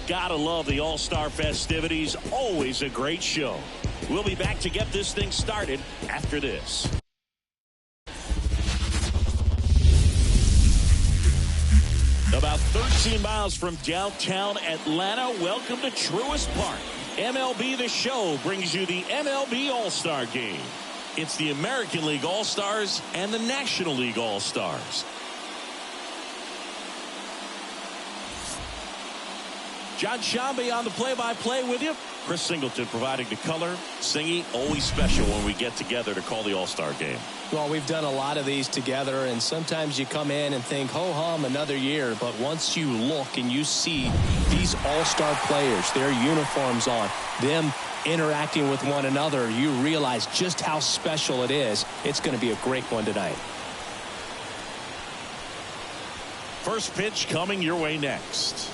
Gotta love the All-Star festivities. Always a great show. We'll be back to get this thing started after this. About 13 miles from downtown Atlanta, welcome to Truist Park. MLB The Show brings you the MLB All-Star Game. It's the American League All-Stars and the National League All-Stars. John Shambi on the play-by-play with you. Chris Singleton providing the color. Singy, always special when we get together to call the All-Star Game. Well, we've done a lot of these together, and sometimes you come in and think, ho-hum, another year. But once you look and you see these All-Star players, their uniforms on, them interacting with one another, you realize just how special it is. It's going to be a great one tonight. First pitch coming your way next.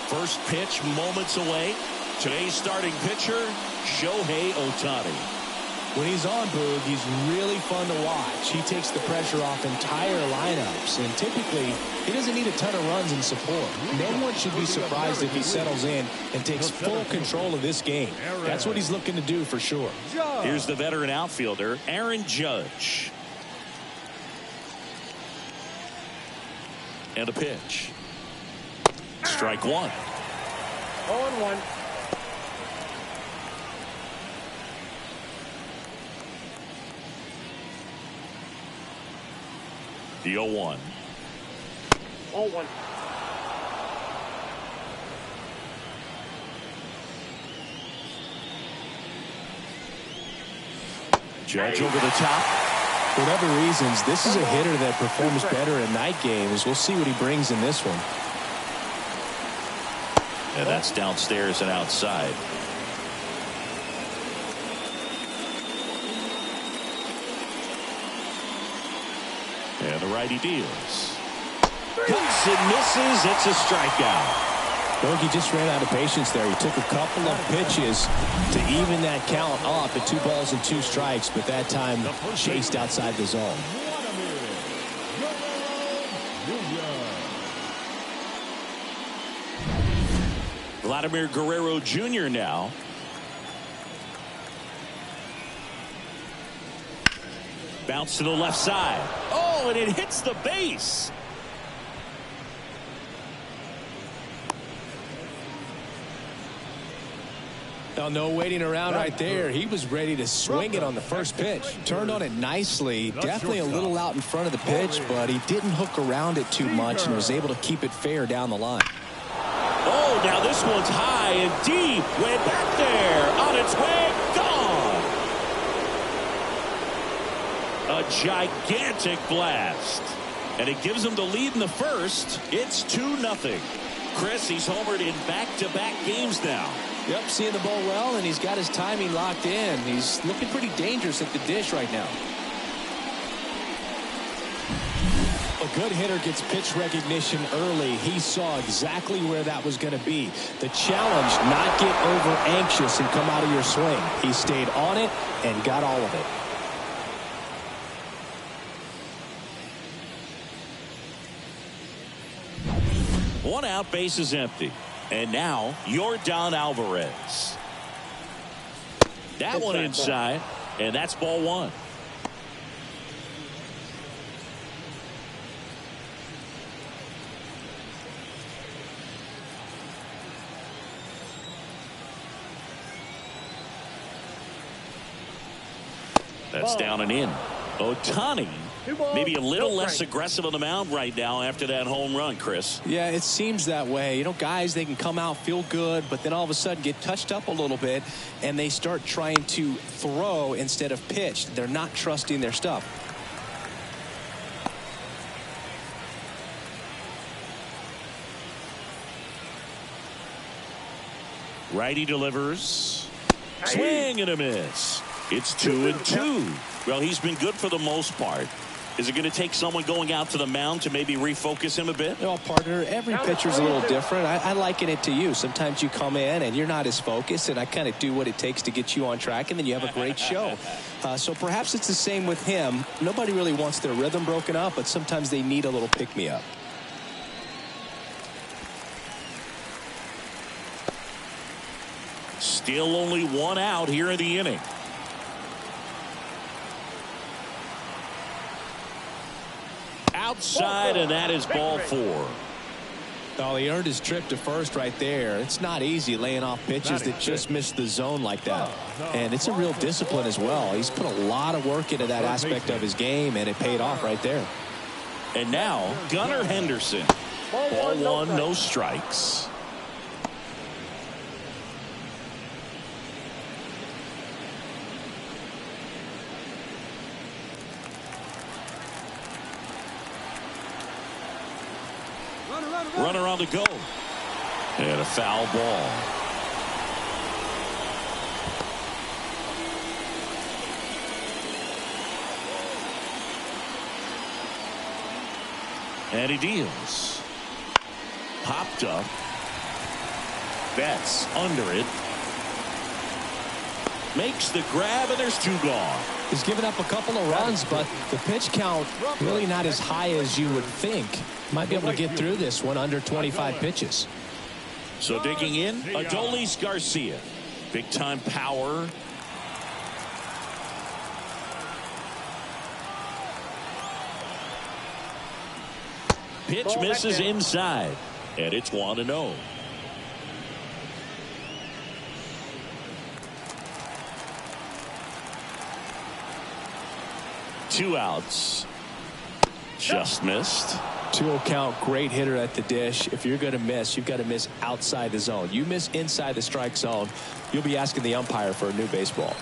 First pitch moments away. Today's starting pitcher, Shohei Ohtani. When he's on, Boog, he's really fun to watch. He takes the pressure off entire lineups, and typically he doesn't need a ton of runs and support. No one should be surprised if he settles in and takes full control of this game. That's what he's looking to do for sure. Here's the veteran outfielder, Aaron Judge. And a pitch. Strike one. 0-1. The 0-1. 0-1. Judge over the top. For whatever reasons, this is a hitter that performs better in night games. We'll see what he brings in this one. And that's downstairs and outside. And the righty deals. Cuts and misses. It's a strikeout. He just ran out of patience there. He took a couple of pitches to even that count up at 2 balls and 2 strikes, but that time chased outside the zone. Vladimir Guerrero Jr. now. Bounce to the left side. Oh, and it hits the base. Now, no waiting around right there. He was ready to swing it on the first pitch. Turned on it nicely. Definitely a little out in front of the pitch, but he didn't hook around it too much and was able to keep it fair down the line. Oh, now this one's high and deep. Way back there. On its way. Gone. A gigantic blast. And it gives him the lead in the first. It's 2-0. Chris, he's homered in back-to-back games now. Yep, seeing the ball well, and he's got his timing locked in. He's looking pretty dangerous at the dish right now. A good hitter gets pitch recognition early. He saw exactly where that was going to be. The challenge, not get over anxious and come out of your swing. He stayed on it and got all of it. One out, base is empty. And now, Yordan Alvarez. That one inside, and that's ball one. That's down and in. Ohtani maybe a little less aggressive on the mound right now after that home run, Chris. Yeah, it seems that way. You know, guys, they can come out, feel good, but then all of a sudden get touched up a little bit, and they start trying to throw instead of pitch. They're not trusting their stuff. Righty delivers. Swing and a miss. It's 2-2. Well, he's been good for the most part. Is it going to take someone going out to the mound to maybe refocus him a bit? Well, partner, every pitcher's a little different. I liken it to you. Sometimes you come in and you're not as focused, and I kind of do what it takes to get you on track, and then you have a great show. So perhaps it's the same with him. Nobody really wants their rhythm broken up, but sometimes they need a little pick-me-up. Still only one out here in the inning. Outside, and that is ball 4. Oh, he earned his trip to first right there. It's not easy laying off pitches that just miss the zone like that. And it's a real discipline as well. He's put a lot of work into that aspect of his game, and it paid off right there. And now, Gunnar Henderson. Ball 1, no strikes. Runner on the go. And a foul ball. And he deals. Popped up. Betts under it. Makes the grab, and there's 2 gone. He's given up a couple of runs, but the pitch count really not as high as you would think. Might be able to get through this one under 25 pitches. So digging in, Adolis Garcia. Big time power. Pitch misses inside, and it's 1-0. Two outs. Just missed. 2-0 count, great hitter at the dish. If you're going to miss, you've got to miss outside the zone. You miss inside the strike zone, you'll be asking the umpire for a new baseball.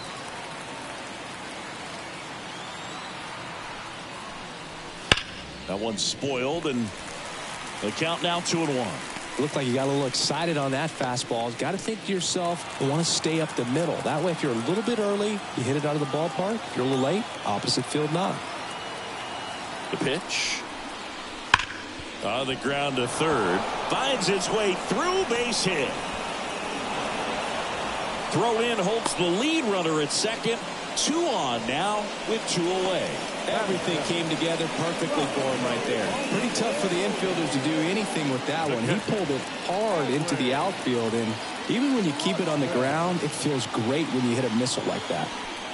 That one's spoiled, and the count now 2-1. Looked like you got a little excited on that fastball. Got to think to yourself, you want to stay up the middle. That way, if you're a little bit early, you hit it out of the ballpark. If you're a little late, opposite field knock. The pitch. On the ground to third. Finds its way through, base hit. Throw in holds the lead runner at second. 2 on now with 2 away. Everything came together perfectly for him right there. Pretty tough for the infielders to do anything with that one. He pulled it hard into the outfield, and even when you keep it on the ground, it feels great when you hit a missile like that.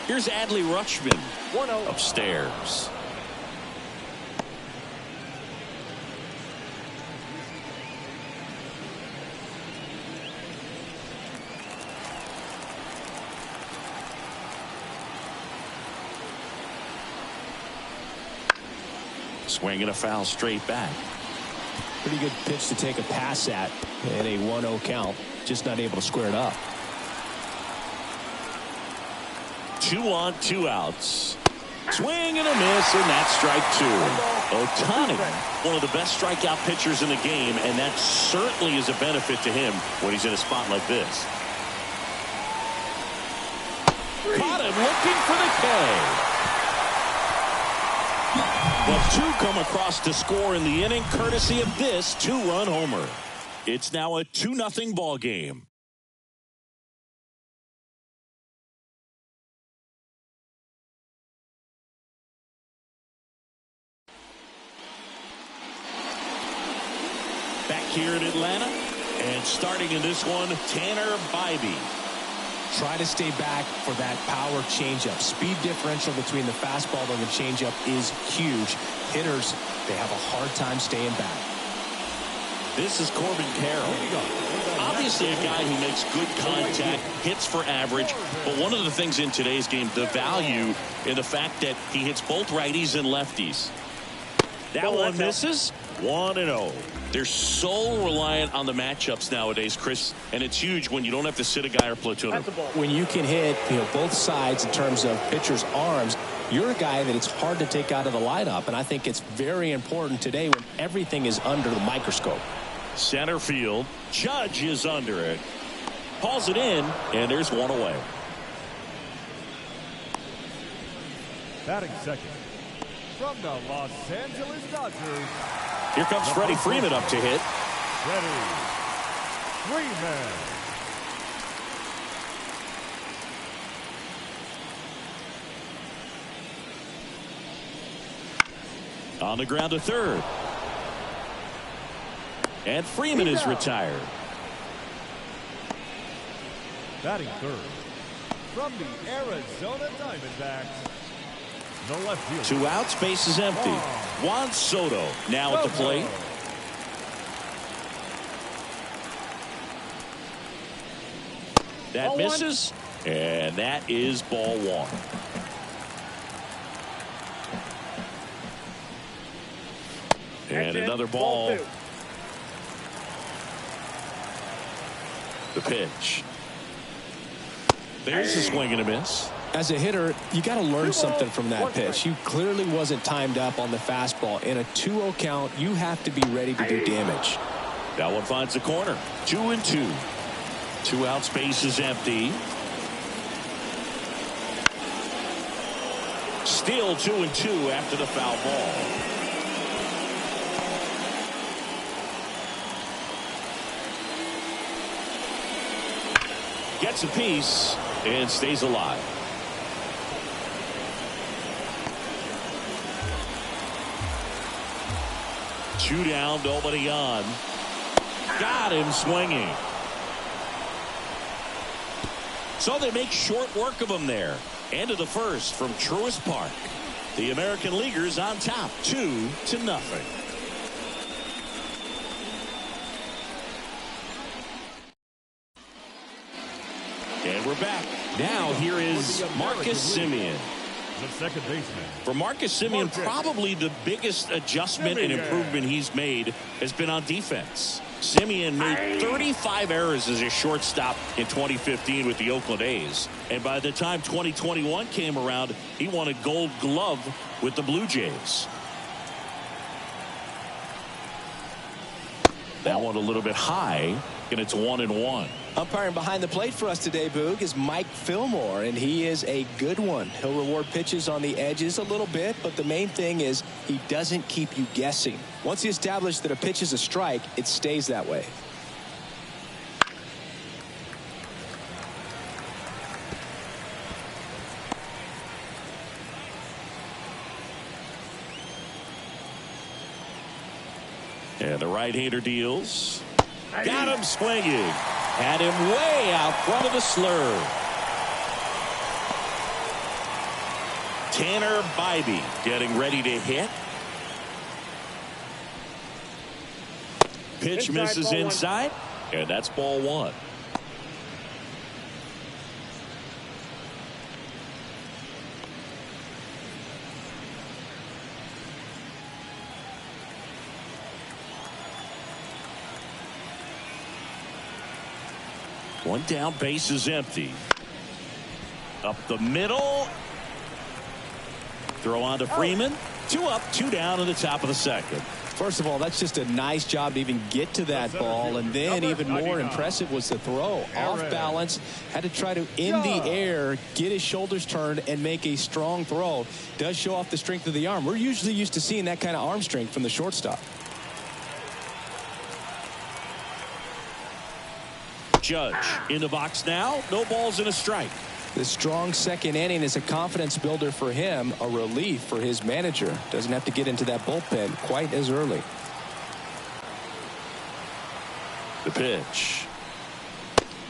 Here's Adley Rutschman 1-0 upstairs. Swinging a foul straight back. Pretty good pitch to take a pass at in a 1-0 count. Just not able to square it up. 2 on, 2 outs. Swing and a miss, and that's strike 2. Ohtani, one of the best strikeout pitchers in the game, and that certainly is a benefit to him when he's in a spot like this. Caught him looking for the K. But 2 come across to score in the inning, courtesy of this 2-run homer. It's now a 2-0 ball game. Back here in Atlanta, and starting in this one, Tanner Bybee. Try to stay back for that power changeup. Speed differential between the fastball and the changeup is huge. Hitters, they have a hard time staying back. This is Corbin Carroll. Obviously a guy who makes good contact, hits for average, but one of the things in today's game, the value in the fact that he hits both righties and lefties. That one misses. 1-0. They're so reliant on the matchups nowadays, Chris, and it's huge when you don't have to sit a guy or platoon him. When you can hit, both sides in terms of pitchers' arms, you're a guy that it's hard to take out of the lineup, and I think it's very important today when everything is under the microscope. Center field. Judge is under it. Hauls it in, and there's 1 away. Batting second from the Los Angeles Dodgers. Here comes Freddie Freeman up to hit. Freddie Freeman. On the ground to third. And Freeman is retired. Batting third, from the Arizona Diamondbacks, the left fielder. 2 outs, base is empty. Juan Soto now at the plate. That misses, and that is ball 1. And another ball. The pitch. There's a swing and a miss. As a hitter, you got to learn something from that pitch. You clearly wasn't timed up on the fastball. In a 2-0 count, you have to be ready to do damage. That one finds the corner. 2-2. 2 outs, base is empty. Still 2-2 after the foul ball. Gets a piece and stays alive. Two down, nobody on. Got him swinging. So they make short work of him there. End of the first from Truist Park. The American Leaguers on top, 2-0. And we're back. Now here is Marcus Semien. The second baseman. For Marcus Semien, probably the biggest adjustment and improvement he's made has been on defense. Semien made 35 errors as a shortstop in 2015 with the Oakland A's. And by the time 2021 came around, he won a Gold Glove with the Blue Jays. That one a little bit high, and it's 1-1. Umpiring behind the plate for us today, Boog, is Mike Fillmore, and he is a good one. He'll reward pitches on the edges a little bit, but the main thing is he doesn't keep you guessing. Once he establishes that a pitch is a strike, it stays that way. And the right-hander deals. Got him swinging. Had him way out front of the slurve. Tanner Bybee getting ready to hit. Pitch misses inside, and that's ball 1. One down, base is empty. Up the middle. Throw on to Freeman. 2 up, 2 down in the top of the second. First of all, that's just a nice job to even get to that ball. And then even more impressive was the throw. Off balance, had to try to, in the air, get his shoulders turned and make a strong throw. Does show off the strength of the arm. We're usually used to seeing that kind of arm strength from the shortstop. Judge in the box now. No balls and a strike. The strong second inning is a confidence builder for him, a relief for his manager. Doesn't have to get into that bullpen quite as early. The pitch.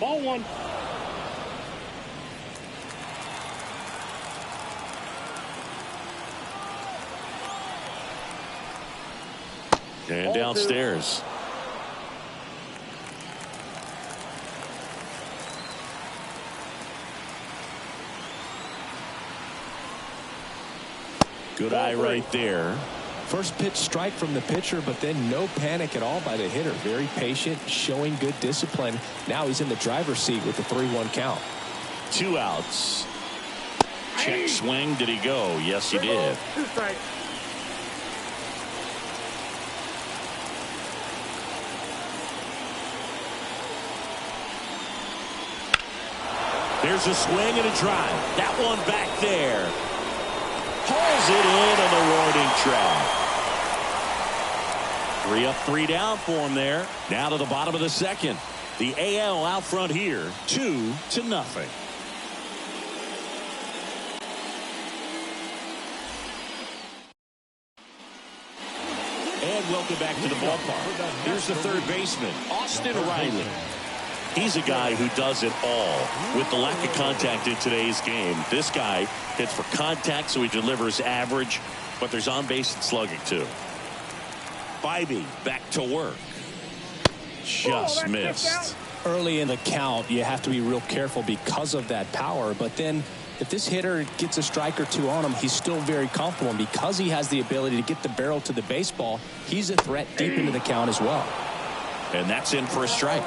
Ball 1. And downstairs. Good eye right there. First pitch strike from the pitcher, but then no panic at all by the hitter. Very patient, showing good discipline. Now he's in the driver's seat with the 3-1 count. 2 outs. Check swing. Did he go? Yes, he did. 2 strikes. There's a swing and a drive. That one back there. Pulls it in on the warning track. 3 up, 3 down for him there. Now to the bottom of the second. The AL out front here, 2-0. And welcome back to the ballpark. Here's the third baseman, Austin Riley. He's a guy who does it all. With the lack of contact in today's game, this guy hits for contact, so he delivers average, but there's on-base and slugging, too. Bybee back to work. Just missed. Early in the count, you have to be real careful because of that power, but then if this hitter gets a strike or two on him, he's still very comfortable. And because he has the ability to get the barrel to the baseball, he's a threat deep into the count as well. And that's in for a strike.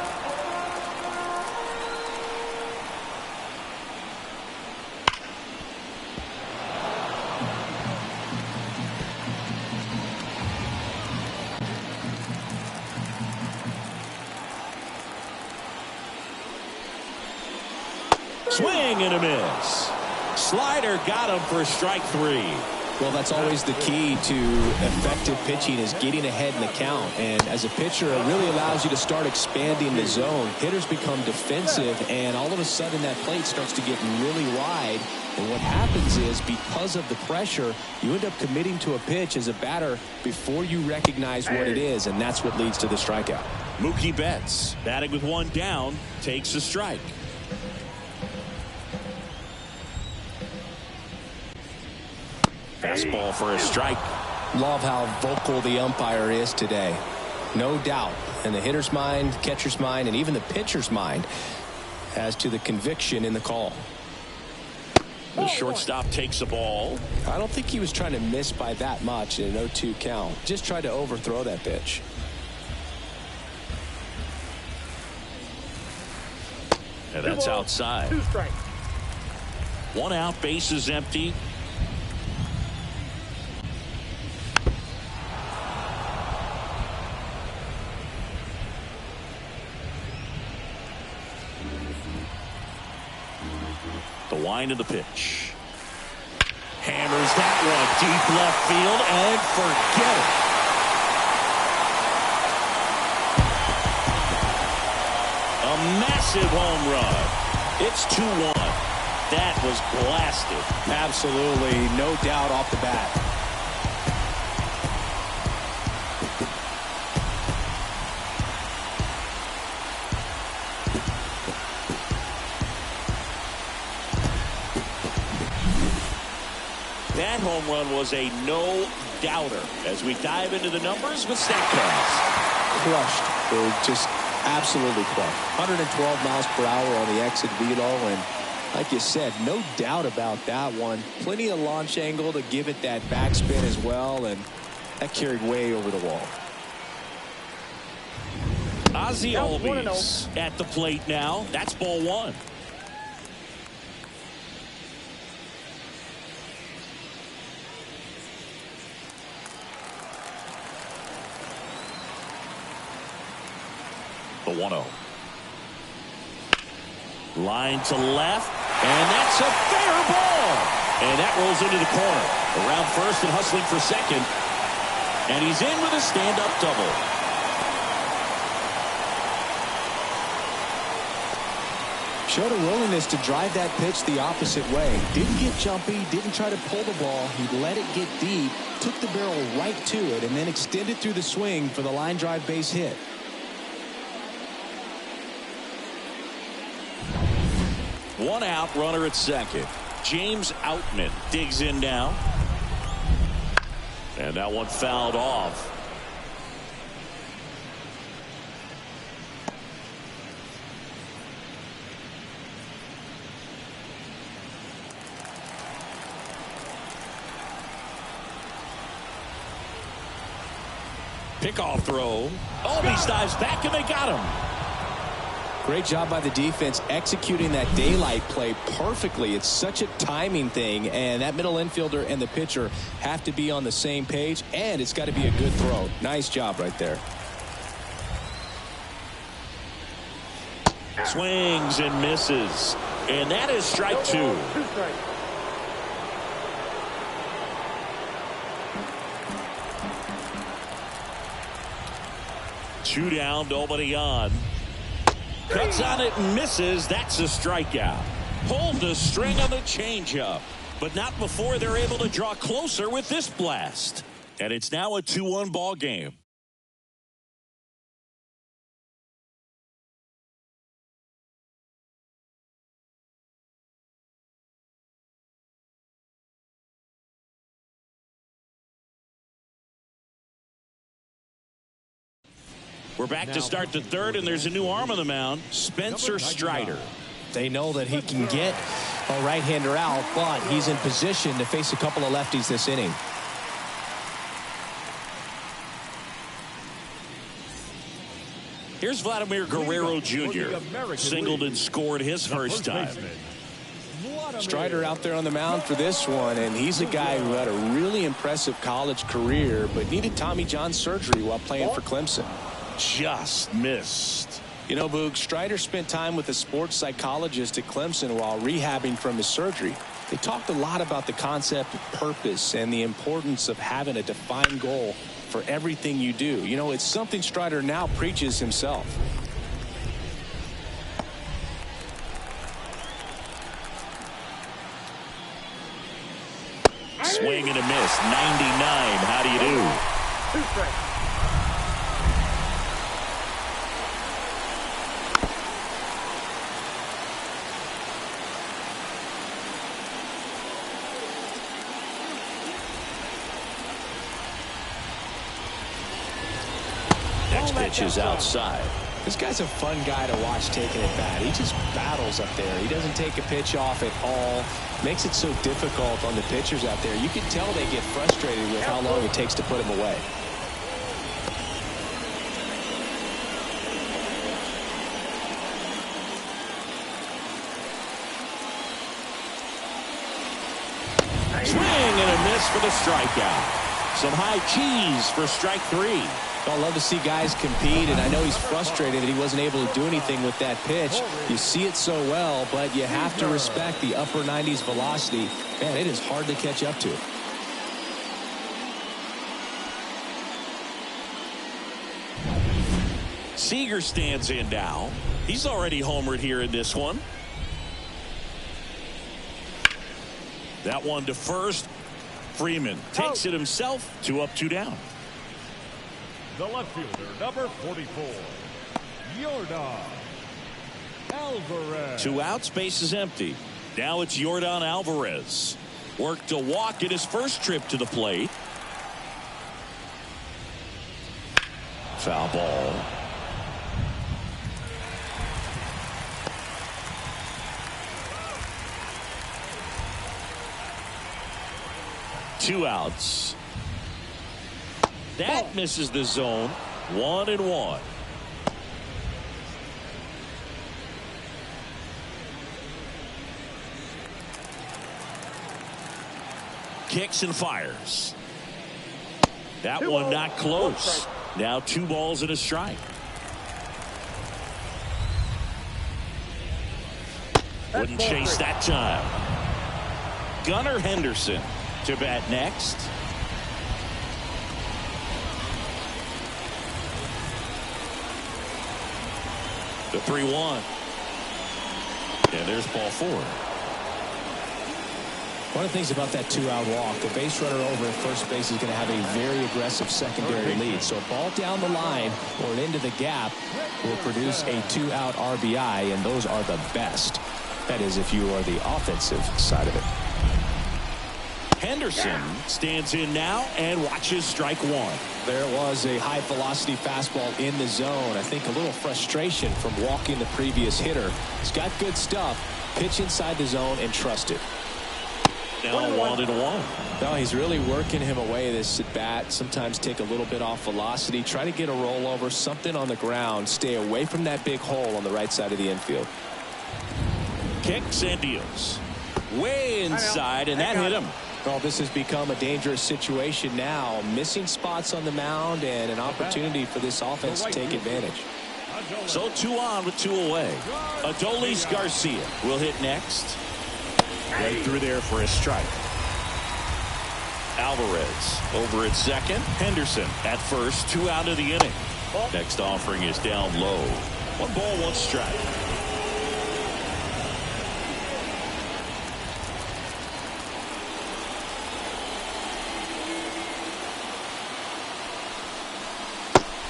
Swing and a miss. Slider got him for strike 3. Well, that's always the key to effective pitching, is getting ahead in the count. And as a pitcher, it really allows you to start expanding the zone. Hitters become defensive, and all of a sudden that plate starts to get really wide. And what happens is, because of the pressure, you end up committing to a pitch as a batter before you recognize what it is, and that's what leads to the strikeout. Mookie Betts, batting with one down, takes a strike. Fastball for a strike. Love how vocal the umpire is today. No doubt in the hitter's mind, catcher's mind, and even the pitcher's mind as to the conviction in the call. The shortstop takes a ball. I don't think he was trying to miss by that much in an 0-2 count. Just tried to overthrow that pitch. And that's outside. 2 strikes. 1 out, base is empty. The wind of the pitch. Hammers that one deep left field and forget it. A massive home run. It's 2-1. That was blasted. Absolutely, no doubt off the bat. That home run was a no-doubter. As we dive into the numbers with StatCast. Crushed. Or just absolutely crushed. 112 miles per hour on the exit velo, and like you said, no doubt about that one. Plenty of launch angle to give it that backspin as well, and that carried way over the wall. Ozzie Albies at the plate now. That's ball 1. The 1-0. Line to left, and that's a fair ball. And that rolls into the corner. Around first and hustling for second. And he's in with a stand-up double. Showed a willingness to drive that pitch the opposite way. Didn't get jumpy, didn't try to pull the ball. He let it get deep, took the barrel right to it, and then extended through the swing for the line drive base hit. One out, runner at second. James Outman digs in now. And that one fouled off. Pickoff throw. Albies dives back, and they got him. Great job by the defense executing that daylight play perfectly. It's such a timing thing, and that middle infielder and the pitcher have to be on the same page, and it's got to be a good throw. Nice job right there. Swings and misses. And that is strike 2. 2 strikes. Two down, nobody on. Cuts on it and misses. That's a strikeout. Pulled the string on the changeup, but not before they're able to draw closer with this blast. And it's now a 2-1 ball game. We're back to start the third, and there's a new arm on the mound, Spencer Strider. They know that he can get a right-hander out, but he's in position to face a couple of lefties this inning. Here's Vladimir Guerrero Jr. Singled and scored his first time. Strider out there on the mound for this one, and he's a guy who had a really impressive college career but needed Tommy John surgery while playing for Clemson. Just missed. You know, Boog, Strider spent time with a sports psychologist at Clemson while rehabbing from his surgery. They talked a lot about the concept of purpose and the importance of having a defined goal for everything you do. You know, it's something Strider now preaches himself. Swing and a miss. 99. How do you do? 2 strikes. Next pitch is outside. This guy's a fun guy to watch taking at bat. He just battles up there. He doesn't take a pitch off at all. Makes it so difficult on the pitchers out there. You can tell they get frustrated with how long it takes to put him away. Swing and a miss for the strikeout. Some high cheese for strike 3. I love to see guys compete, and I know he's frustrated that he wasn't able to do anything with that pitch. You see it so well, but you have to respect the upper 90s velocity. Man, it is hard to catch up to. Seager stands in now. He's already homered here in this one. That one to first. Freeman takes it himself. 2 up, 2 down. The left fielder, number 44, Yordan Alvarez. 2 outs, base is empty. Now it's Yordan Alvarez. Worked a walk in his first trip to the plate. Foul ball. Two outs. That misses the zone. 1-1. Kicks and fires. That one not close. Now 2 balls and a strike. Wouldn't chase that time. Gunnar Henderson to bat next. The 3-1. And there's ball 4. One of the things about that 2-out walk, the base runner over at first base is going to have a very aggressive secondary lead. So a ball down the line or into the gap will produce a 2-out RBI, and those are the best. That is, if you are the offensive side of it. Henderson stands in now and watches strike 1. There was a high velocity fastball in the zone. I think a little frustration from walking the previous hitter. He's got good stuff. Pitch inside the zone and trust it. Now 1-1. No, he's really working him away this at bat. Sometimes take a little bit off velocity. Try to get a rollover, something on the ground. Stay away from that big hole on the right side of the infield. Kicks and deals. Way inside, and that hit him. Well, this has become a dangerous situation now. Missing spots on the mound and an opportunity for this offense to take advantage. So 2 on with 2 away. Adolis Garcia will hit next. Right through there for a strike. Alvarez over at second. Henderson at first. 2 out of the inning. Next offering is down low. 1 ball, 1 strike.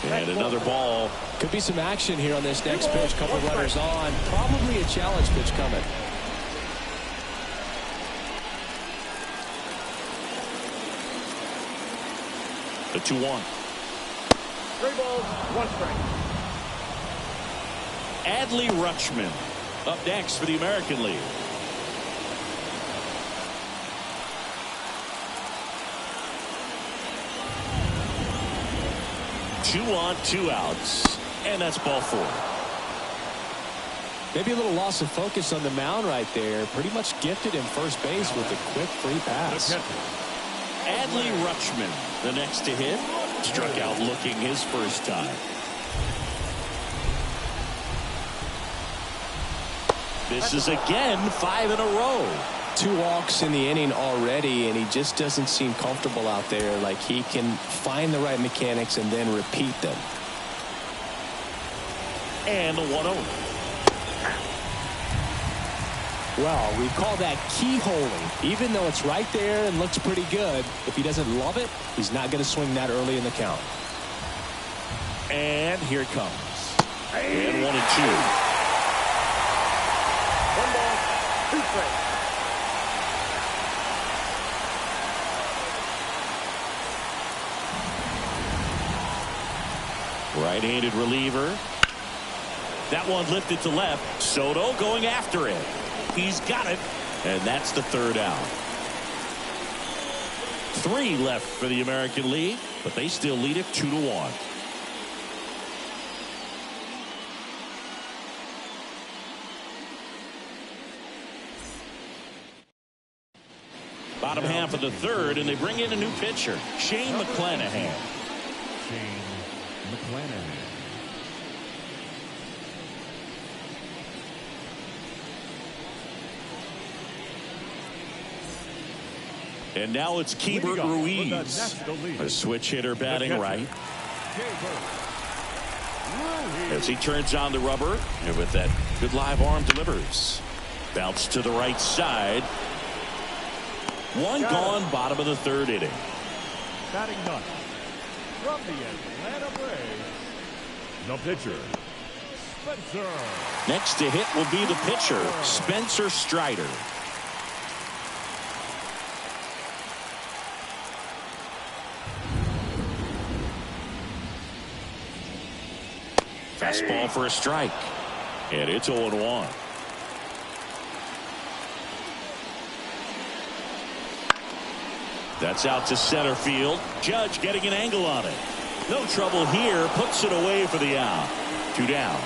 And another ball. Could be some action here on this next pitch. Couple runners on. Probably a challenge pitch coming. The 2-1. 3 balls, 1 strike. Adley Rutschman up next for the American League. Two on, 2 outs, and that's ball 4. Maybe a little loss of focus on the mound right there. Pretty much gifted him first base with a quick free pass. Adley Rutschman, the next to hit, struck out looking his first time. This is again 5 in a row. 2 walks in the inning already, and he just doesn't seem comfortable out there. Like he can find the right mechanics and then repeat them. And the 1-0. Well, we call that keyholing. Even though it's right there and looks pretty good, if he doesn't love it, he's not going to swing that early in the count. And here it comes. And 1 and 2. 1 ball, 2 strikes. Right-handed reliever. That one lifted to left. Soto going after it. He's got it. And that's the 3rd out. 3 left for the American League, but they still lead it 2-1. Bottom half of the 3rd, and they bring in a new pitcher, Shane McClanahan. Shane McClanahan. And now it's Keibert Ruiz, a switch hitter batting right. As he turns on the rubber, and with that good live arm delivers. Bounce to the right side. 1 gone, bottom of the 3rd inning. Batting 9th from the Atlanta Braves, the pitcher, Spencer. Next to hit will be the pitcher, Spencer Strider. Fastball for a strike. And it's 0-1. That's out to center field. Judge getting an angle on it. No trouble here. Puts it away for the out. 2 down.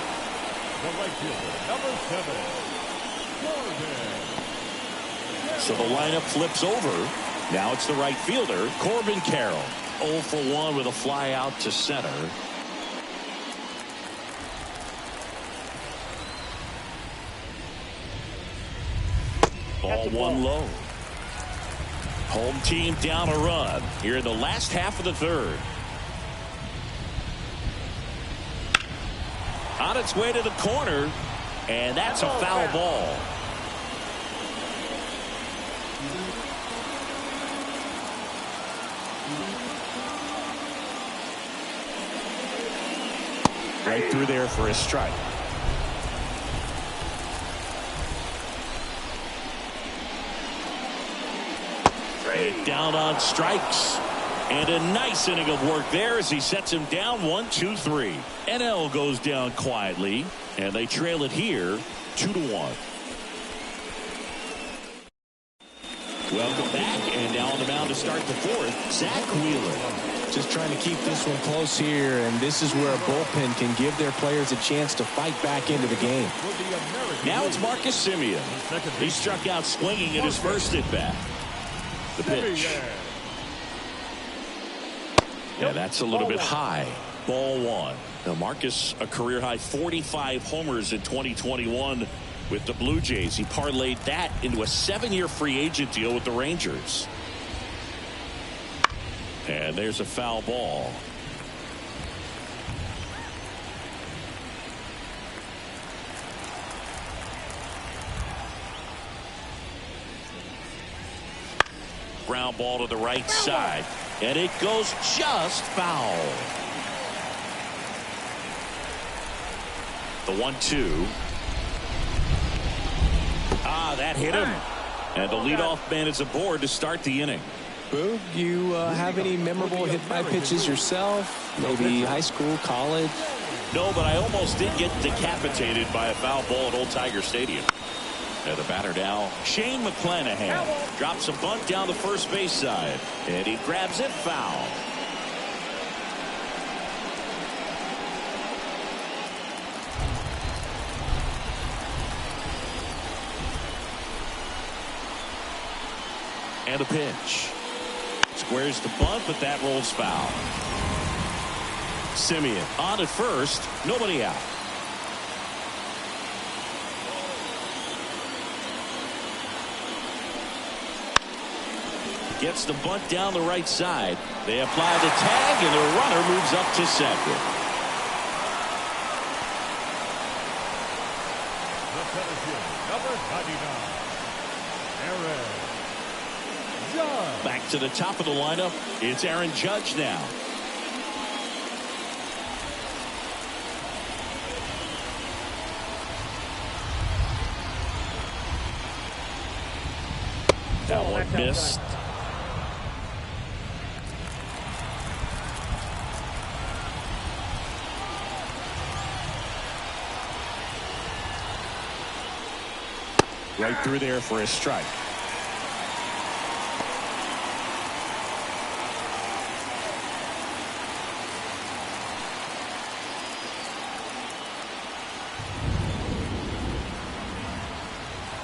The right fielder, number 7, Corbin. So the lineup flips over. Now it's the right fielder, Corbin Carroll. 0 for 1 with a fly out to center. Ball 1 low. Home team down a run here in the last half of the 3rd. On its way to the corner, and that's a foul ball. Right through there for a strike. Down on strikes. And a nice inning of work there as he sets him down 1-2-3. NL goes down quietly, and they trail it here 2-1. Welcome back, and now on the mound to start the 4th, Zach Wheeler. Just trying to keep this one close here, and this is where a bullpen can give their players a chance to fight back into the game. Now it's Marcus Semien. He struck out swinging at his first at-bat. The pitch. Yeah, that's a little bit high. Ball 1. Now Marcus, a career high 45 homers in 2021 with the Blue Jays. He parlayed that into a 7-year free agent deal with the Rangers. And there's a foul ball. Ground ball to the right side, and it goes just foul. The 1-2. That hit him. And the leadoff man is aboard to start the inning. Boog, you have any memorable hit by pitches yourself? Maybe high school, college? No, but I almost did get decapitated by a foul ball at Old Tiger Stadium. And the batter now, Shane McClanahan, drops a bunt down the first base side, and he grabs it foul. And a pitch. Squares the bunt, but that rolls foul. Simeon on at first, nobody out. Gets the bunt down the right side. They apply the tag, and the runner moves up to second. The center fielder, number 99, Aaron Judge. Back to the top of the lineup. It's Aaron Judge now. That one missed. Right through there for a strike.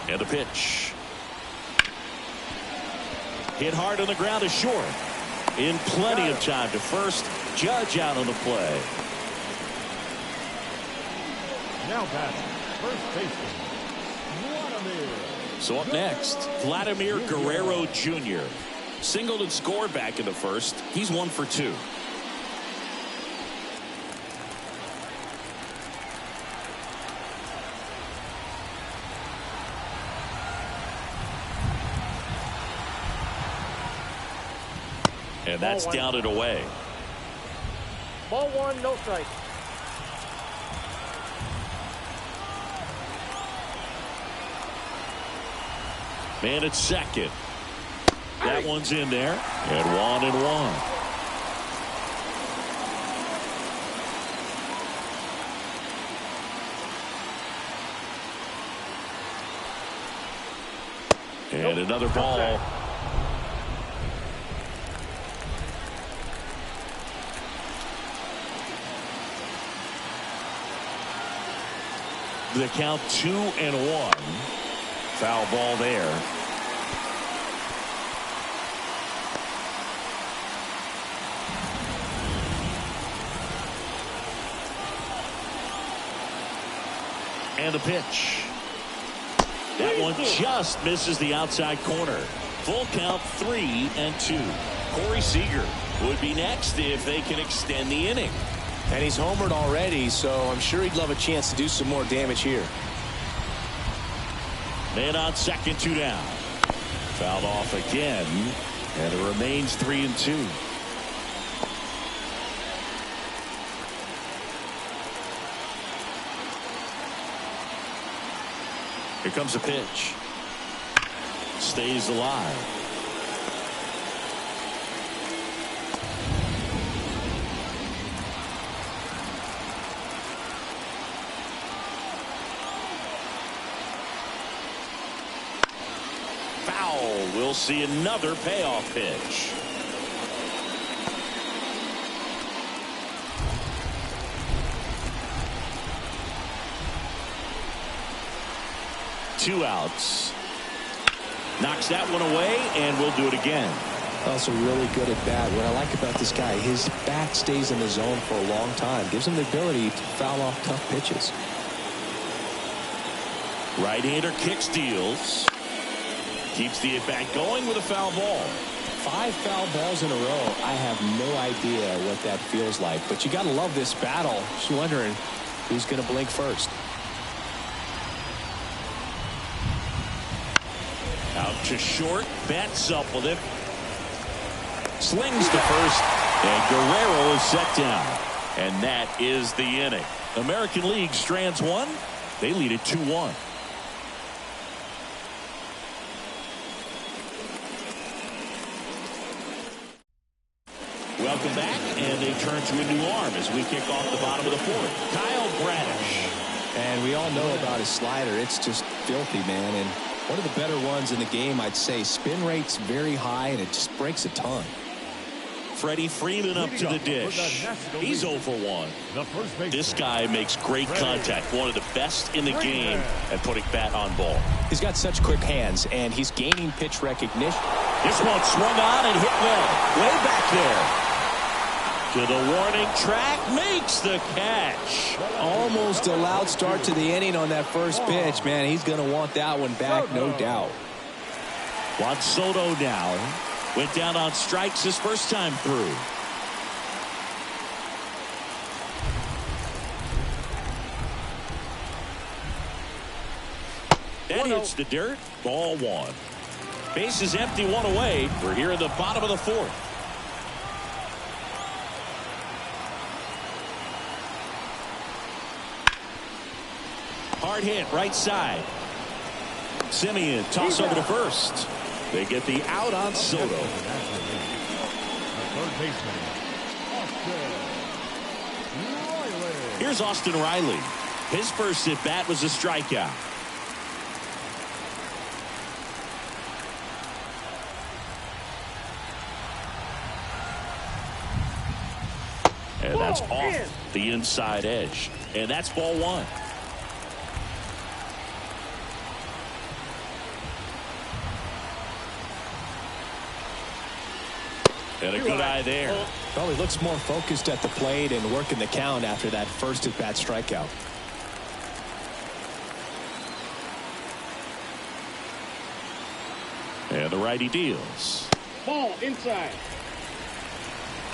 And a pitch. Hit hard on the ground to short. In plenty of time to first. Judge out on the play. Now batting, first baseman, Vladimir. So up next, Vladimir Guerrero Jr. Singled and scored back in the first. He's 1 for 2. And that's down and away. Ball 1, no strike. Man at second. That one's in there. And 1-1. And another ball. The count 2-1. Foul ball there. And a pitch. That one just misses the outside corner. Full count 3-2. Corey Seager would be next if they can extend the inning. And he's homered already, so I'm sure he'd love a chance to do some more damage here. Man on second, 2 down. Fouled off again, and it remains 3-2. Here comes a pitch. Stays alive. We'll see another payoff pitch. Two outs. Knocks that one away, and we'll do it again. Also really good at bat. What I like about this guy, his bat stays in the zone for a long time. Gives him the ability to foul off tough pitches. Right-hander kick steals. Keeps the at-bat going with a foul ball. 5 foul balls in a row. I have no idea what that feels like. But you got to love this battle. Just wondering who's going to blink first. Out to short. Bats up with it. Slings to first. And Guerrero is set down. And that is the inning. American League strands 1. They lead it 2-1. Welcome back, and they turn to a new arm as we kick off the bottom of the fourth. Kyle Bradish. And we all know about his slider. It's just filthy, man. And one of the better ones in the game, I'd say. Spin rate's very high, and it just breaks a ton. Freddie Freeman up to the dish. He's 0 for 1. This guy makes great contact. One of the best in the game at putting bat on ball. He's got such quick hands, and he's gaining pitch recognition. This one swung on and hit well. Way back there. To the warning track, makes the catch. Almost a loud start to the inning on that first pitch. Man, he's going to want that one back, no doubt. Juan Soto now went down on strikes his first time through. That hits the dirt. Ball 1. Base is empty, 1 away. We're here in the bottom of the fourth. Hard hit, right side. Simeon, toss over to first. They get the out on Soto. Here's Austin Riley. His first at bat was a strikeout. And that's off the inside edge. And that's ball 1. And a good eye there. Well, he looks more focused at the plate and working the count after that first at-bat strikeout. And the righty deals. Ball inside.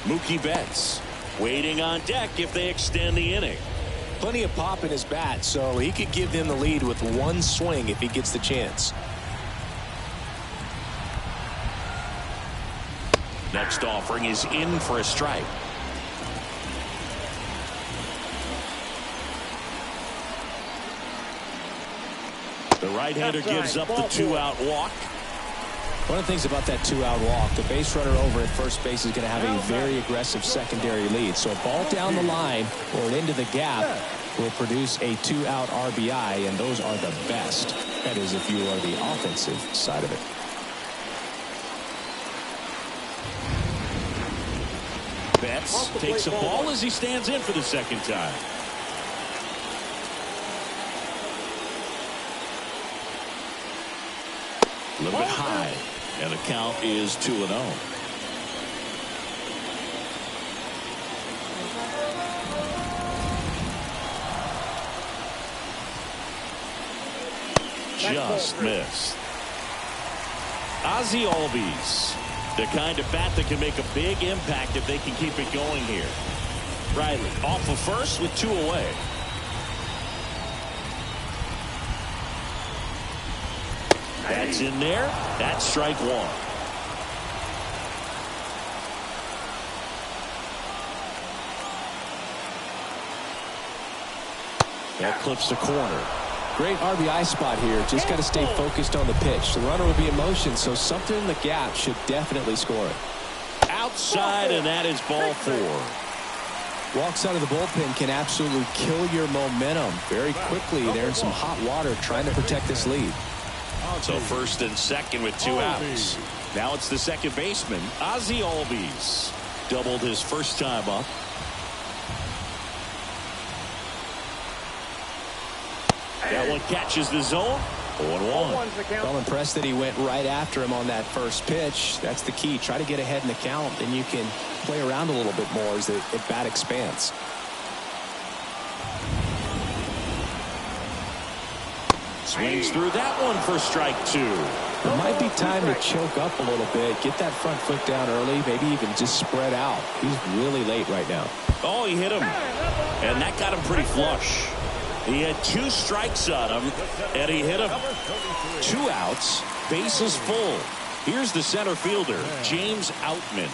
Mookie Betts waiting on deck if they extend the inning. Plenty of pop in his bat, so he could give them the lead with one swing if he gets the chance. Next offering is in for a strike. The right-hander gives up the 2-out walk. One of the things about that 2-out walk, the base runner over at first base is going to have a very aggressive secondary lead. So a ball down the line or into the gap will produce a 2-out RBI, and those are the best. That is, if you are the offensive side of it. Betts takes a ball as he stands in for the second time. A little bit high, and the count is 2-0. Just missed. Ozzie Albies. The kind of bat that can make a big impact if they can keep it going here. Riley off of first with 2 away. That's in there. That's strike 1. That clips the corner. Great RBI spot here. Just got to stay focused on the pitch. The runner will be in motion, so something in the gap should definitely score it. Outside, and that is ball 4. Walks out of the bullpen can absolutely kill your momentum very quickly. They're in some hot water trying to protect this lead. So first and second with 2 outs. Now it's the second baseman, Ozzie Albies. Doubled his first time up. That one catches the zone. 0-1. Well, impressed that he went right after him on that first pitch. That's the key. Try to get ahead in the count, then you can play around a little bit more as the at-bat expands. Swings through that one for strike 2. It might be time to choke up a little bit, get that front foot down early, maybe even just spread out. He's really late right now. Oh, he hit him, and that got him pretty flush. He had 2 strikes on him, and he hit him. 2 outs, bases full. Here's the center fielder, James Outman.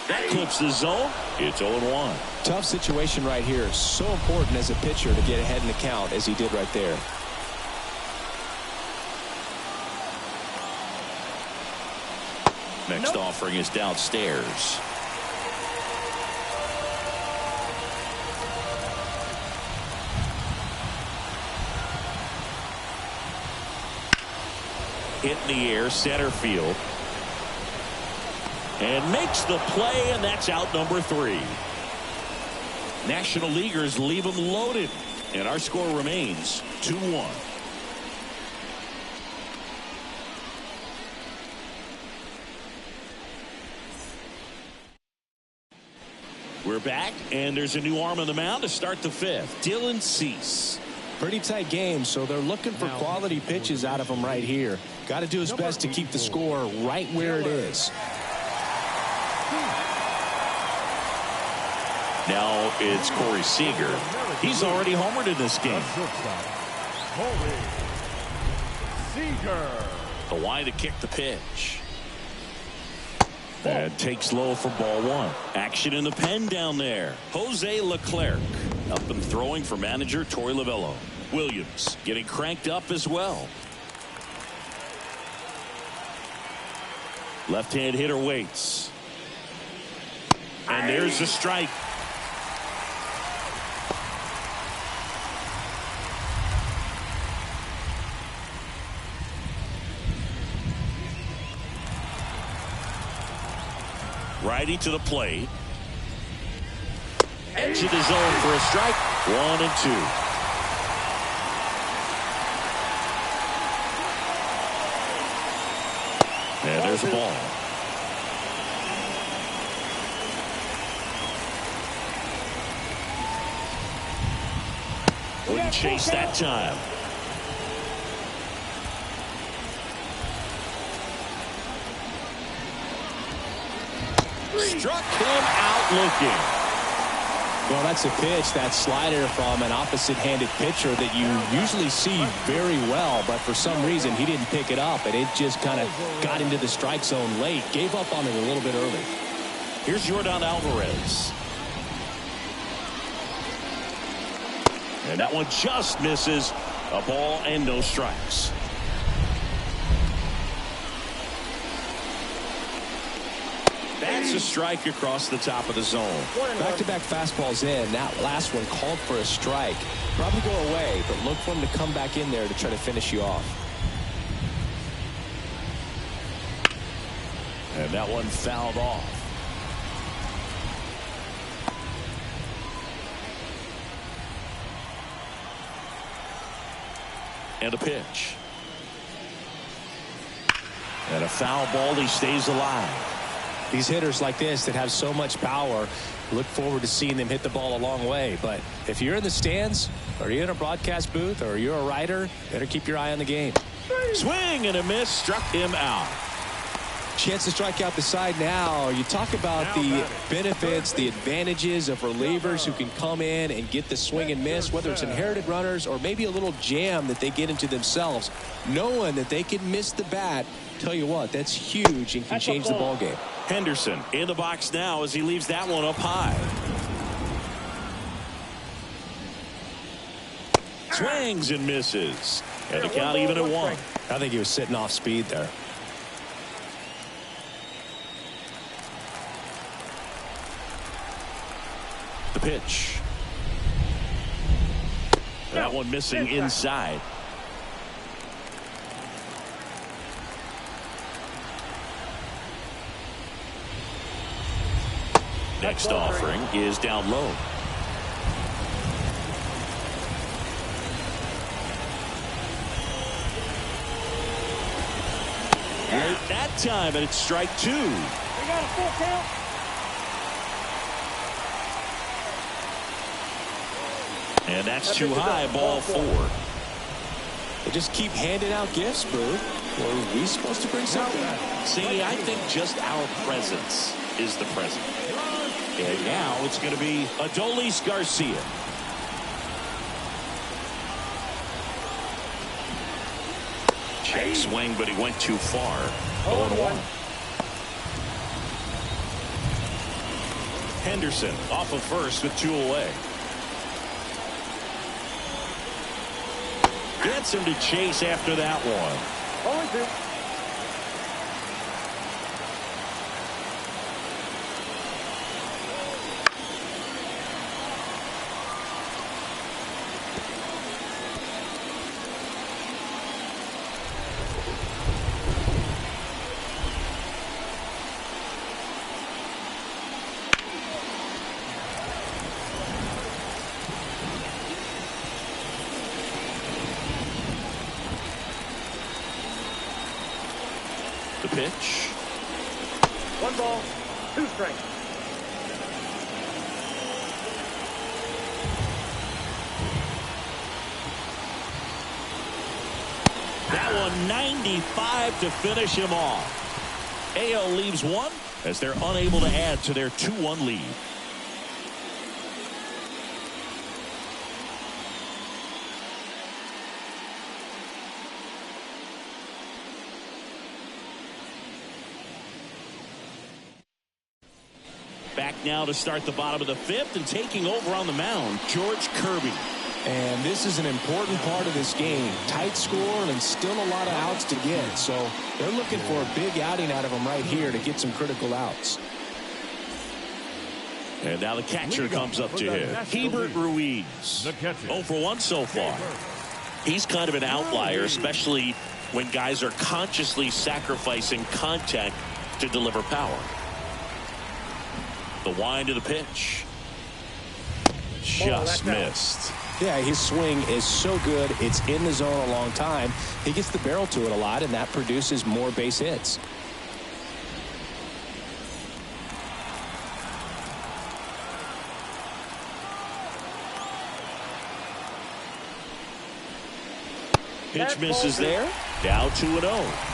That clips the zone. It's 0-1. Tough situation right here. So important as a pitcher to get ahead in the count as he did right there. Next offering is downstairs. Hit in the air, center field. And makes the play, and that's out number 3. National Leaguers leave them loaded. And our score remains 2-1. We're back, and there's a new arm on the mound to start the 5th. Dylan Cease. Pretty tight game, so they're looking for quality pitches out of him right here. Got to do his best to keep the score right where it is. Now it's Corey Seager. He's already homered in this game. Corey Seager. The line to kick the pitch. And takes low for ball 1. Action in the pen down there. Jose Leclerc up and throwing for manager Torey Lovullo. Williams getting cranked up as well. Left-hand hitter waits. And there's a strike. Righty to the plate. Edge of the zone for a strike. 1-2. And there's a ball. Wouldn't chase that time. Struck him out looking. Well, that's a pitch, that slider from an opposite-handed pitcher that you usually see very well, but for some reason he didn't pick it up, and it just kind of got into the strike zone late. Gave up on it a little bit early. Here's Yordan Alvarez. And that one just misses. A ball and no strikes. That's a strike across the top of the zone. Back-to-back fastballs in. That last one called for a strike. Probably go away, but look for him to come back in there to try to finish you off. And that one fouled off. And a pitch. And a foul ball. He stays alive. These hitters like this that have so much power, look forward to seeing them hit the ball a long way. But if you're in the stands, or you're in a broadcast booth, or you're a writer, better keep your eye on the game. Swing and a miss, struck him out. Chance to strike out the side now. You talk about the benefits, the advantages of relievers who can come in and get the swing and miss, whether it's inherited runners or maybe a little jam that they get into themselves, knowing that they can miss the bat. Tell you what, that's huge and can change the ball game. Henderson in the box now as he leaves that one up high. Swings and misses. And the count even at 1. I think he was sitting off speed there. The pitch. That one missing inside. Next offering is down low. Late that time, and it's strike 2. We got a full count. And that's too high, ball 4. They just keep handing out gifts, Boo. Were we supposed to bring something? See, I think just our presence is the present. And now it's going to be Adolis Garcia. Check swing, but he went too far. 0-1. Henderson off of first with 2 away. Gets him to chase after that one. Only 2. pitch. 1 ball, 2 strikes. That one 95 to finish him off. AL leaves one as they're unable to add to their 2-1 lead. Back now to start the bottom of the 5th, and taking over on the mound, George Kirby. And this is an important part of this game. Tight score and still a lot of outs to get. So they're looking for a big outing out of him right here to get some critical outs. And now the catcher comes up to him. Hebert Ruiz. 0 for 1 so far. He's kind of an outlier, especially when guys are consciously sacrificing contact to deliver power. The wind to the pitch. Just missed. Yeah, his swing is so good. It's in the zone a long time. He gets the barrel to it a lot, and that produces more base hits. Pitch misses there. Now 2-0.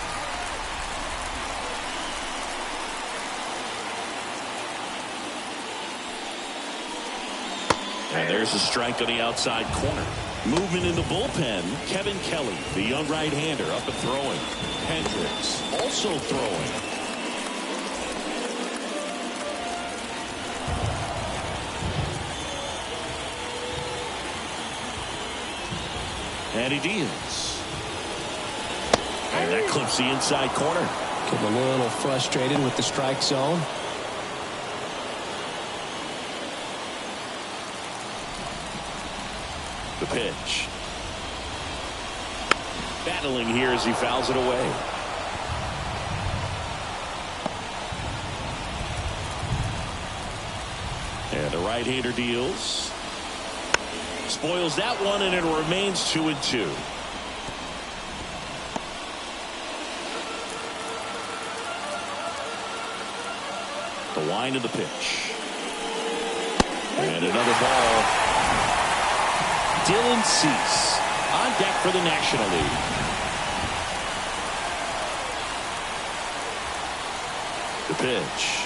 And there's a strike on the outside corner. Movement in the bullpen. Kevin Kelly, the young right-hander, up and throwing. Hendricks also throwing. And he deals. And that clips the inside corner. Getting a little frustrated with the strike zone. The pitch. Battling here as he fouls it away. And the right-hander deals. Spoils that one, and it remains 2-2. The wind of the pitch. And another ball. Dylan Cease on deck for the National League. The pitch.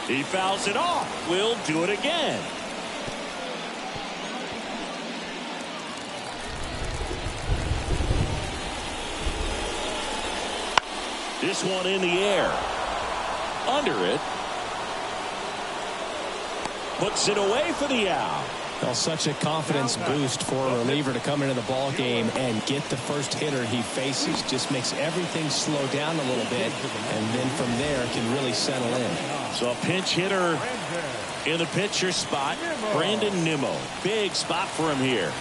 He fouls it off. We'll do it again. This one in the air. Under it. Puts it away for the out. Well, such a confidence boost for a reliever to come into the ball game and get the first hitter he faces. Just makes everything slow down a little bit, and then from there can really settle in. So a pinch hitter in the pitcher spot, Brandon Nimmo. Big spot for him here.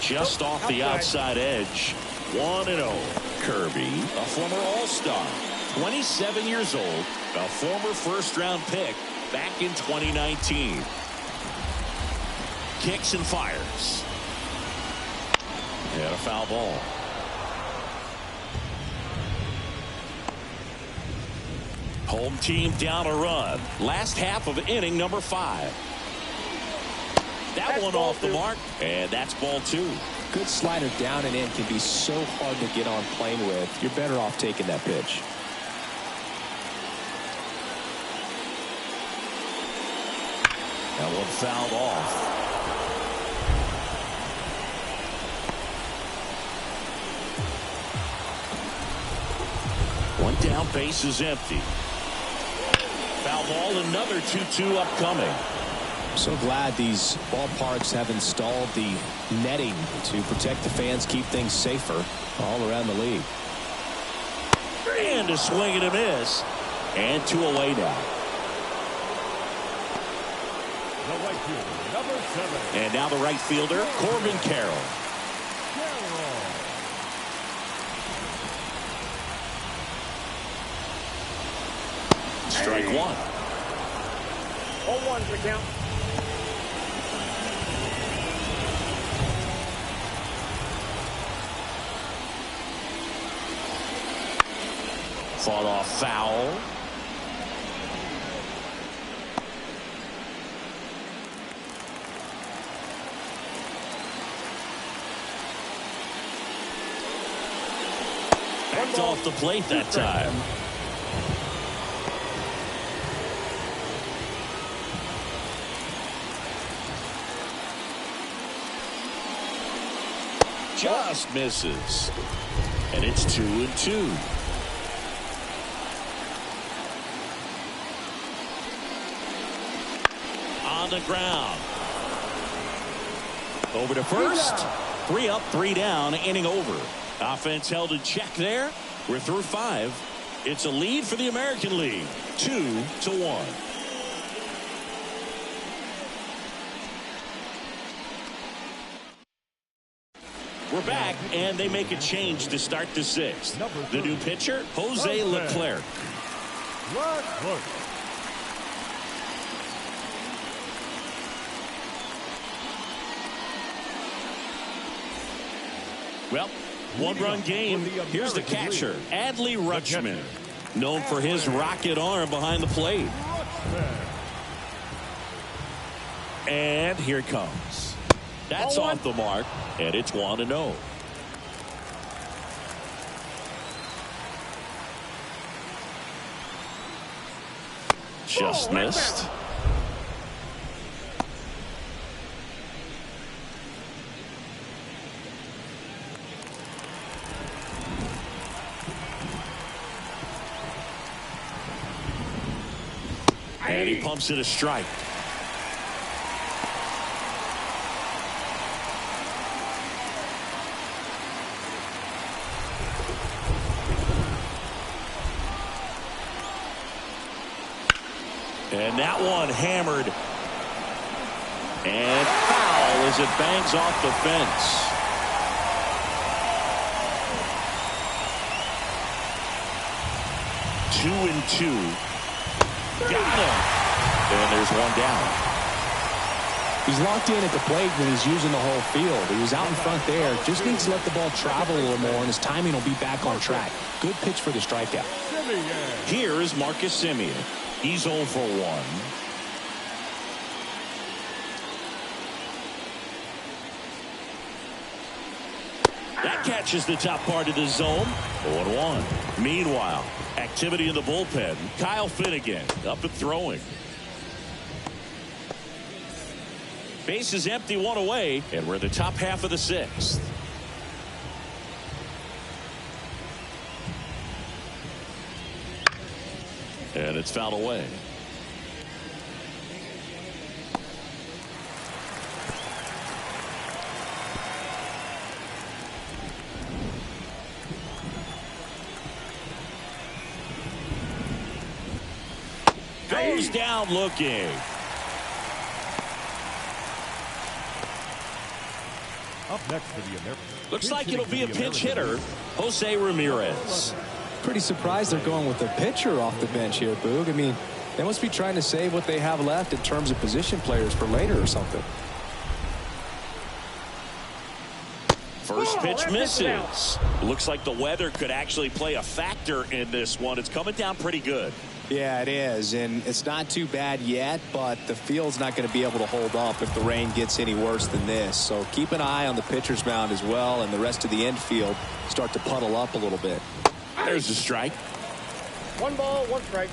Just off the outside edge. 1-0. Kirby, a former All-Star. 27 years old, a former first-round pick back in 2019. Kicks and fires. And a foul ball. Home team down a run. Last half of inning number 5. That one off the mark, and that's ball 2. Good slider down and in can be so hard to get on plane with. You're better off taking that pitch. That one fouled off. One down, base is empty. Foul ball, another 2-2 upcoming. So glad these ballparks have installed the netting to protect the fans, keep things safer all around the league. And a swing and a miss. And 2 away now. The right fielder, number 7. And now the right fielder, Corbin Carroll. Strike 1. 0-1 for the count. Fought off foul. Backed off the plate that time. Just misses. And it's 2-2. On the ground. Over to first. 3 up, 3 down, inning over. Offense held in check there. We're through 5. It's a lead for the American League. 2-1. We're back, and they make a change to start the 6th. The new pitcher, Jose Leclerc. Well, one-run game. Here's the catcher, Adley Rutschman, known for his rocket arm behind the plate. And here it comes. That's off the mark, and it's 1-0. Just missed. And he pumps it a strike. And that one hammered. And foul as it bangs off the fence. Two and two. Got him. And there's one down. He's locked in at the plate when he's using the whole field. He was out in front there. Just needs to let the ball travel a little more, and his timing will be back on track. Good pitch for the strikeout. Here is Marcus Semien. He's 0 for 1. That catches the top part of the zone. 0-1. Meanwhile, activity in the bullpen. Kyle Finnegan up and throwing. Base is empty, 1 away, and we're in the top half of the 6th. And it's fouled away. Goes down looking. Up next for the American. Looks like it'll be a pinch hitter, Jose Ramirez. Pretty surprised they're going with a pitcher off the bench here, Boog. I mean, they must be trying to save what they have left in terms of position players for later or something. First pitch misses. Looks like the weather could actually play a factor in this one. It's coming down pretty good. Yeah, it is, and it's not too bad yet, but the field's not going to be able to hold up if the rain gets any worse than this. So keep an eye on the pitcher's mound as well, and the rest of the infield start to puddle up a little bit. There's a strike. 1 ball, 1 strike.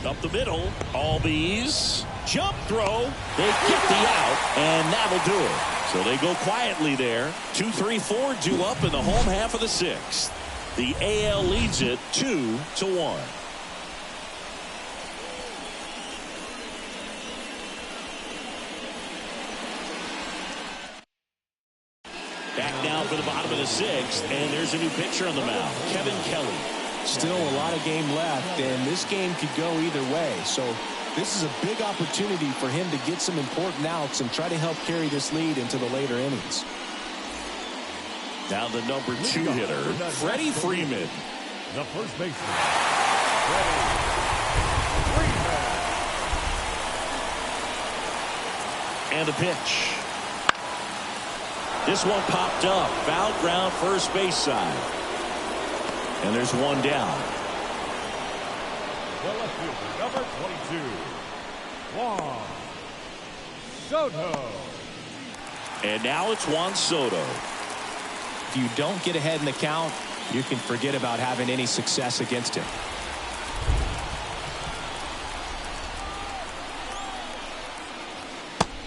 Up the middle, Albies. Jump throw. They get the out, and that'll do it. So they go quietly there. 2-3-4 due up in the home half of the 6th. The AL leads it 2-1. Back now for the bottom of the 6th, and there's a new pitcher on the mound, Kevin Kelly. Still a lot of game left, and this game could go either way. So this is a big opportunity for him to get some important outs and try to help carry this lead into the later innings. Now the number 2 hitter, Freddie Freeman. The first baseman, Freddie Freeman. And the pitch. This one popped up. Foul ground, first base side. And there's one down. The left fielder, number 22, Juan Soto. And now it's Juan Soto. If you don't get ahead in the count, you can forget about having any success against him.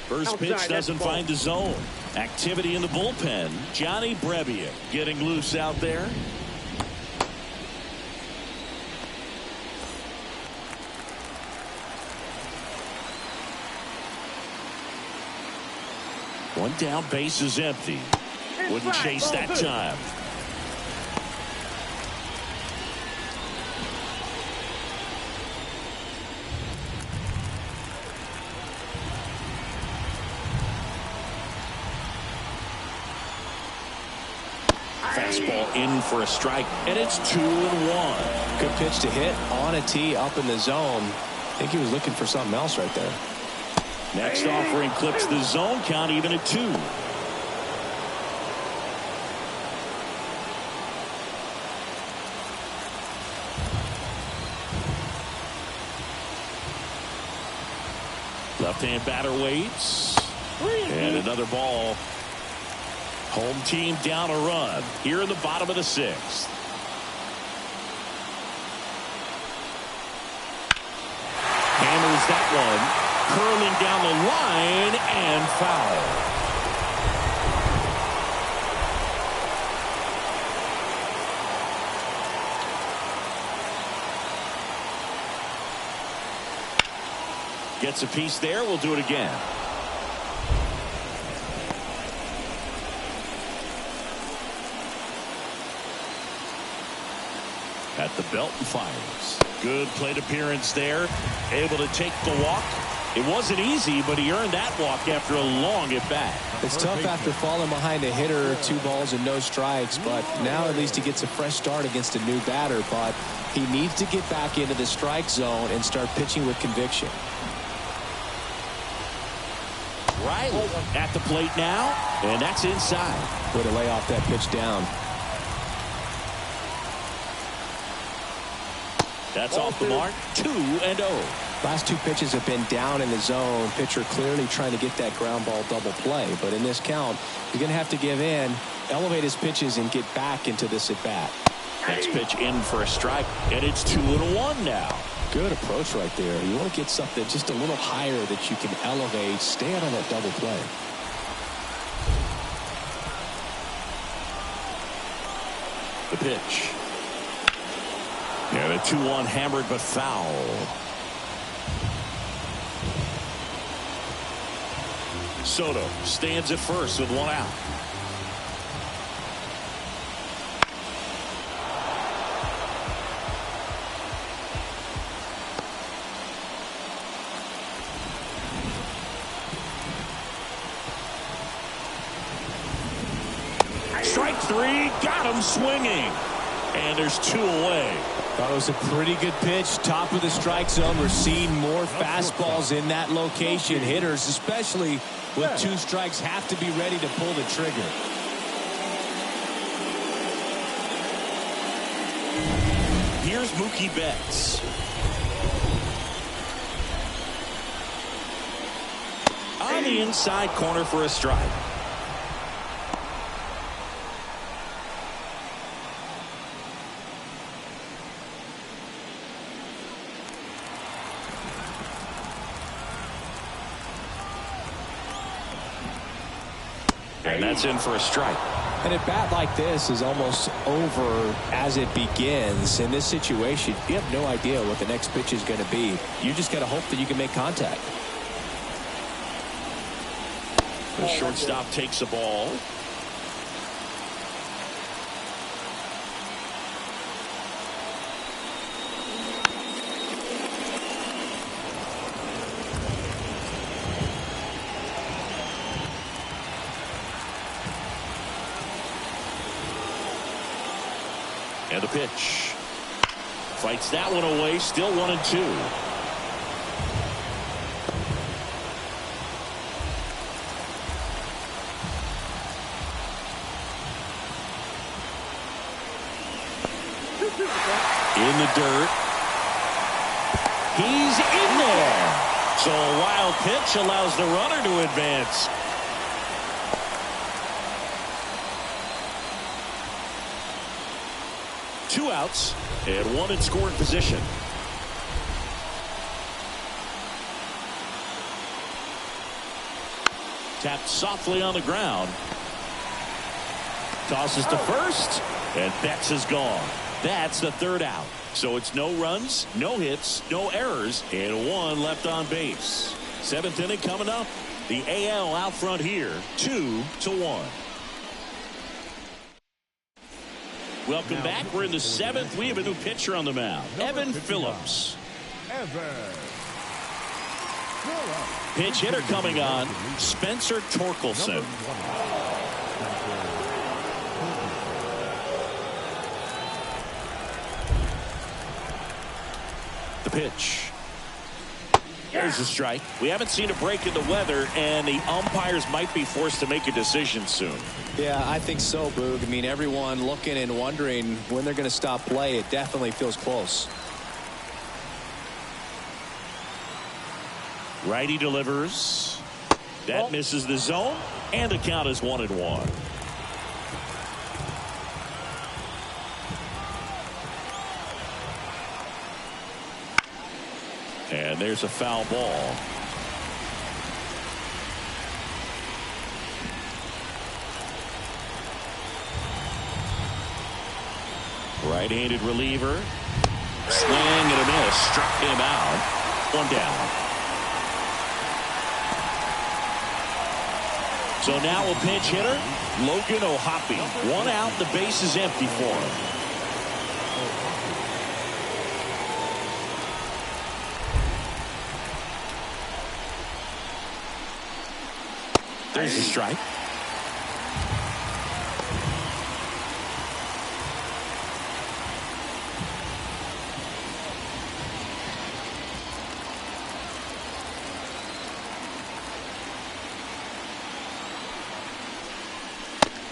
First pitch doesn't find the zone. Activity in the bullpen. Johnny Brebbia getting loose out there. One down, base is empty. Wouldn't chase that time. Fastball in for a strike, and it's 2-1. Good pitch to hit on a tee up in the zone. I think he was looking for something else right there. Next offering clips the zone count even at 2. Left-hand batter waits. And another ball. Home team down a run here in the bottom of the 6th. Hammers that one. Curling down the line and foul. Gets a piece there. We'll do it again. At the belt and fires. Good plate appearance there. Able to take the walk. It wasn't easy, but he earned that walk after a long at-bat. It's tough after falling behind a hitter, 2 balls and no strikes, but now at least he gets a fresh start against a new batter, but he needs to get back into the strike zone and start pitching with conviction. Riley at the plate now, and that's inside. Way to lay off that pitch down. That's off the mark. 2-0. Last 2 pitches have been down in the zone. Pitcher clearly trying to get that ground ball double play. But in this count, you're going to have to give in, elevate his pitches, and get back into this at bat. Next pitch in for a strike, and it's 2-1 now. Good approach right there. You want to get something just a little higher that you can elevate. Stay out on that double play. The pitch. And a 2-1 hammered but foul. Soto stands at first with 1 out. Strike 3, got him swinging. And there's 2 away. That was a pretty good pitch. Top of the strike zone. We're seeing more fastballs in that location. Hitters, especially with 2 strikes, have to be ready to pull the trigger. Here's Mookie Betts. On the inside corner for a strike. And that's in for a strike. And a bat like this is almost over as it begins. In this situation, you have no idea what the next pitch is going to be. You just got to hope that you can make contact. The shortstop takes the ball. And the pitch. Fights that one away. Still 1-2. In the dirt. He's in there. So a wild pitch allows the runner to advance. Two outs and one in scoring position. Tapped softly on the ground. Tosses to first, and Betts is gone. That's the third out. So it's no runs, no hits, no errors, and one left on base. Seventh inning coming up. The AL out front here, 2-1. Welcome back. We're in the seventh. We have a new pitcher on the mound, Evan Phillips. Pinch hitter coming on, Spencer Torkelson. The pitch. There's a strike. We haven't seen a break in the weather, and the umpires might be forced to make a decision soon. Yeah, I think so, Boog. I mean, everyone looking and wondering when they're going to stop play. It definitely feels close. Righty delivers. That misses the zone, and the count is 1-1. And there's a foul ball. Right-handed reliever. Swing and a miss. Struck him out. One down. So now a pinch hitter, Logan O'Hoppe. One out, the base is empty for him. There's a strike.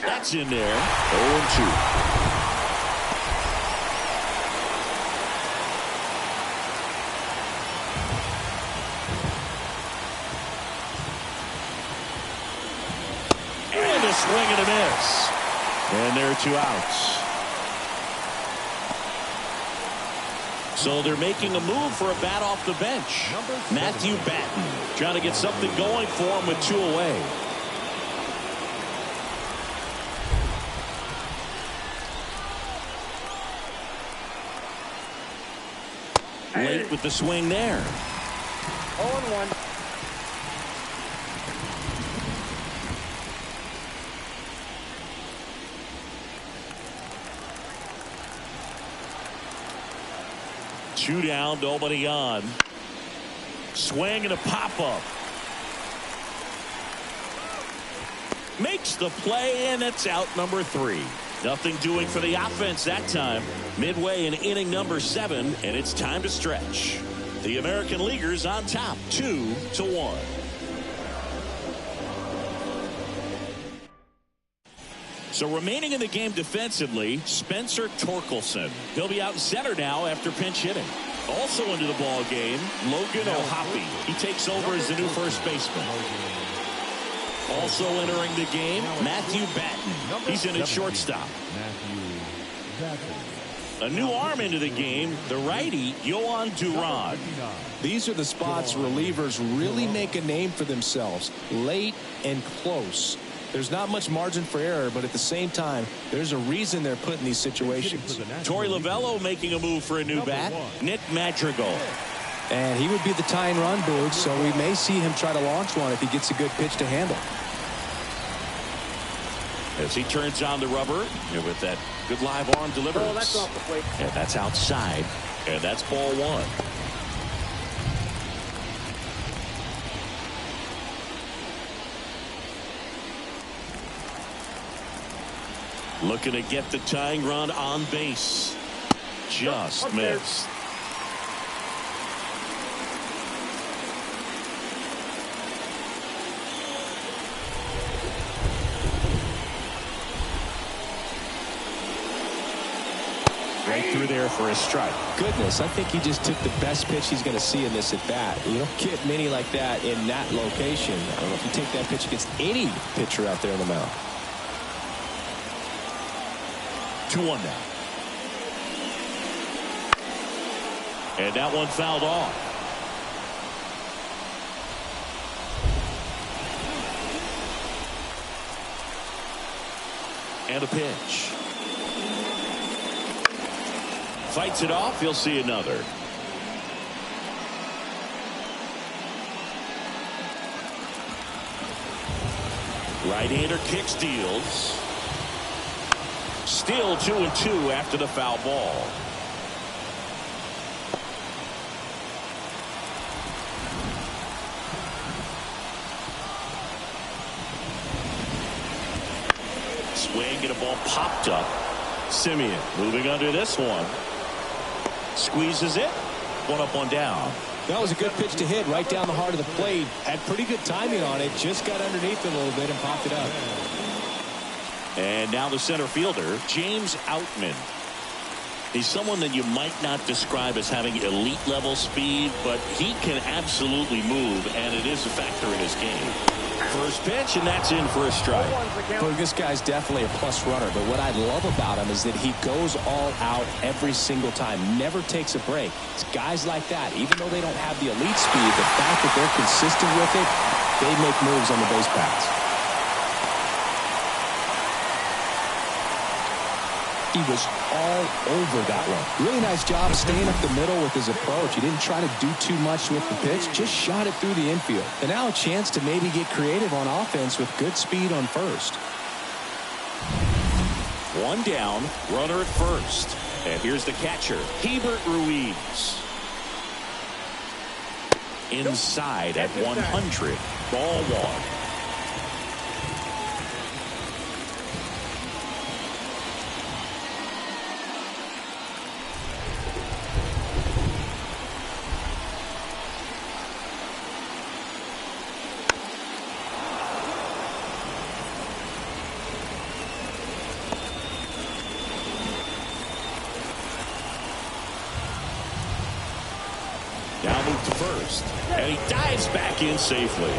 That's in there. 0-2. Swing and a miss. And there are two outs. So they're making a move for a bat off the bench. Matthew Batten trying to get something going for him with two away. Late with the swing there. 0-1. Two down, nobody on. Swing and a pop-up. Makes the play, and it's out number 3. Nothing doing for the offense that time. Midway in inning number 7, and it's time to stretch. The American Leaguers on top, 2-1. So remaining in the game defensively, Spencer Torkelson. He'll be out in center now after pinch hitting. Also into the ball game, Logan O'Hoppe. He takes over as the new first baseman. Also entering the game, Matthew Batten. He's in at shortstop. A new arm into the game, the righty, Yohan Duran. These are the spots relievers really make a name for themselves. Late and close. There's not much margin for error, but at the same time, there's a reason they're put in these situations. Torey Lovullo making a move for a new bat, Nick Madrigal. And he would be the tying run, Boog, so we may see him try to launch one if he gets a good pitch to handle. As he turns on the rubber and with that good live arm delivery. Oh, that's off the plate. And that's outside, and that's ball 1. Looking to get the tying run on base. Just missed. Right through there for a strike. Goodness, I think he just took the best pitch he's going to see in this at bat. You don't get many like that in that location. I don't know if you take that pitch against any pitcher out there on the mound. 2-1 now. And that one fouled off. And a pitch. Fights it off. He'll see another. Right-hander kicks, deals. Still 2-2 after the foul ball. Swing and a ball popped up. Simeon moving under this one. Squeezes it. One up, one down. That was a good pitch to hit right down the heart of the plate. Had pretty good timing on it. Just got underneath it a little bit and popped it up. And now the center fielder, James Outman. He's someone that you might not describe as having elite level speed, but he can absolutely move, and it is a factor in his game. First pitch, and that's in for a strike. Well, this guy's definitely a plus runner, but what I love about him is that he goes all out every single time, never takes a break. It's guys like that, even though they don't have the elite speed, the fact that they're consistent with it, they make moves on the base paths. He was all over that one. Really nice job staying up the middle with his approach. He didn't try to do too much with the pitch, just shot it through the infield. And now a chance to maybe get creative on offense with good speed on first. One down, runner at first. And here's the catcher, Hebert Ruiz. Inside at 100. Ball one. Now move to first. And he dives back in safely.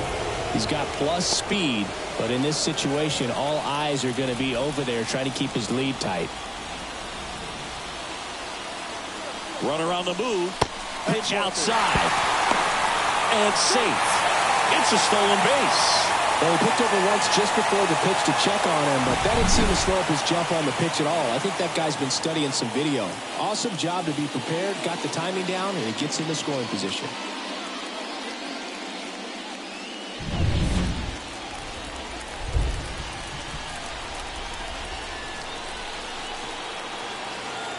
He's got plus speed, but in this situation, all eyes are going to be over there trying to keep his lead tight. Runner on the move. Pitch outside. And safe. It's a stolen base. Well, he picked over once just before the pitch to check on him, but that didn't seem to slow up his jump on the pitch at all. I think that guy's been studying some video. Awesome job to be prepared, got the timing down, and he gets in the scoring position.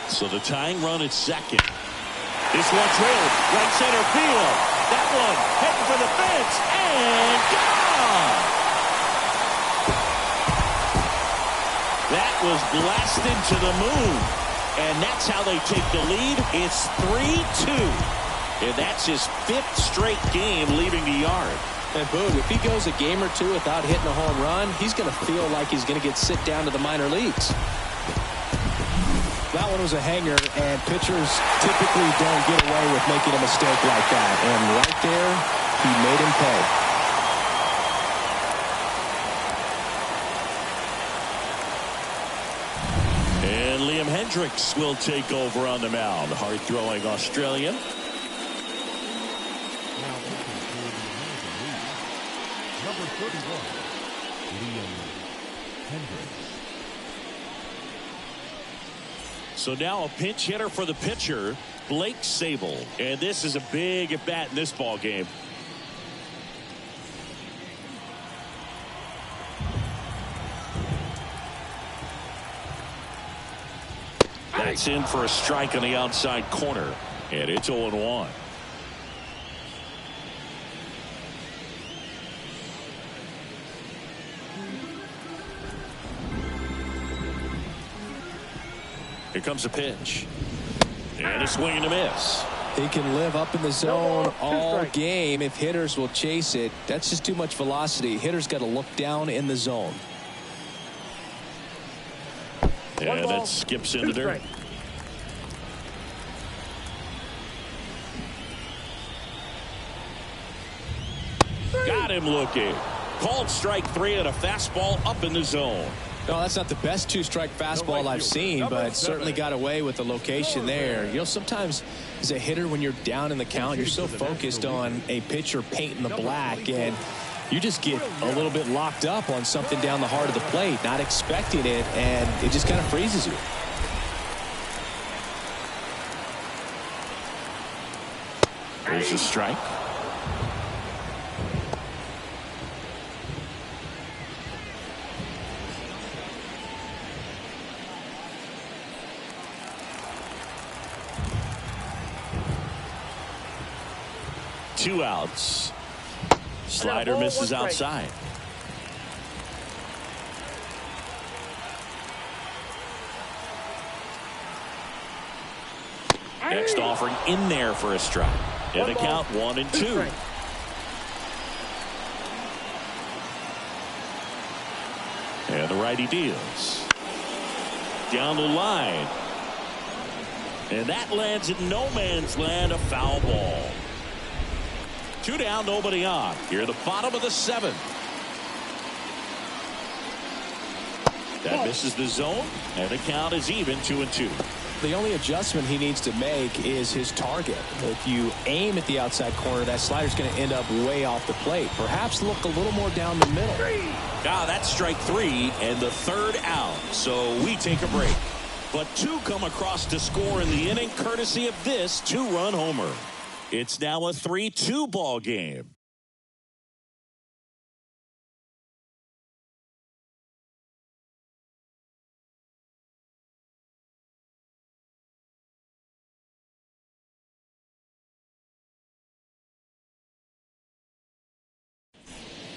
So the tying run at second. This one drilled right center field. That one heading for the fence and gone. That was blasted to the moon. And that's how they take the lead. It's 3-2. And that's his 5th straight game leaving the yard. And Boog, if he goes a game or two without hitting a home run, he's going to feel like he's going to get sit down to the minor leagues. That one was a hanger, and pitchers typically don't get away with making a mistake like that. And right there, he made him pay. And Liam Hendricks will take over on the mound. Hard-throwing Australian. Number 31, Liam Hendricks. So now a pinch hitter for the pitcher, Blake Sable. And this is a big at-bat in this ball game. That's in for a strike on the outside corner. And it's 0-1. Here comes a pitch. And a swing and a miss. He can live up in the zone all game if hitters will chase it. That's just too much velocity. Hitters got to look down in the zone. And that skips in the dirt. him looking. Called strike 3 and a fastball up in the zone. No, that's not the best two-strike fastball I've seen, but certainly got away with the location there. You know, sometimes as a hitter, when you're down in the count, you're so focused on a pitcher painting the black, and you just get a little bit locked up on something down the heart of the plate, not expecting it, and it just kind of freezes you. There's a strike. Two outs. Slider misses outside. Next offering in there for a strike. And the count 1-2. And the righty deals. Down the line. And that lands in no man's land, a foul ball. 2 down, nobody on. Here, the bottom of the 7th. That misses the zone, and the count is even 2-2. The only adjustment he needs to make is his target. If you aim at the outside corner, that slider's going to end up way off the plate. Perhaps look a little more down the middle. That's strike 3 and the 3rd out. So we take a break. But 2 come across to score in the inning, courtesy of this 2-run homer. It's now a 3-2 ball game.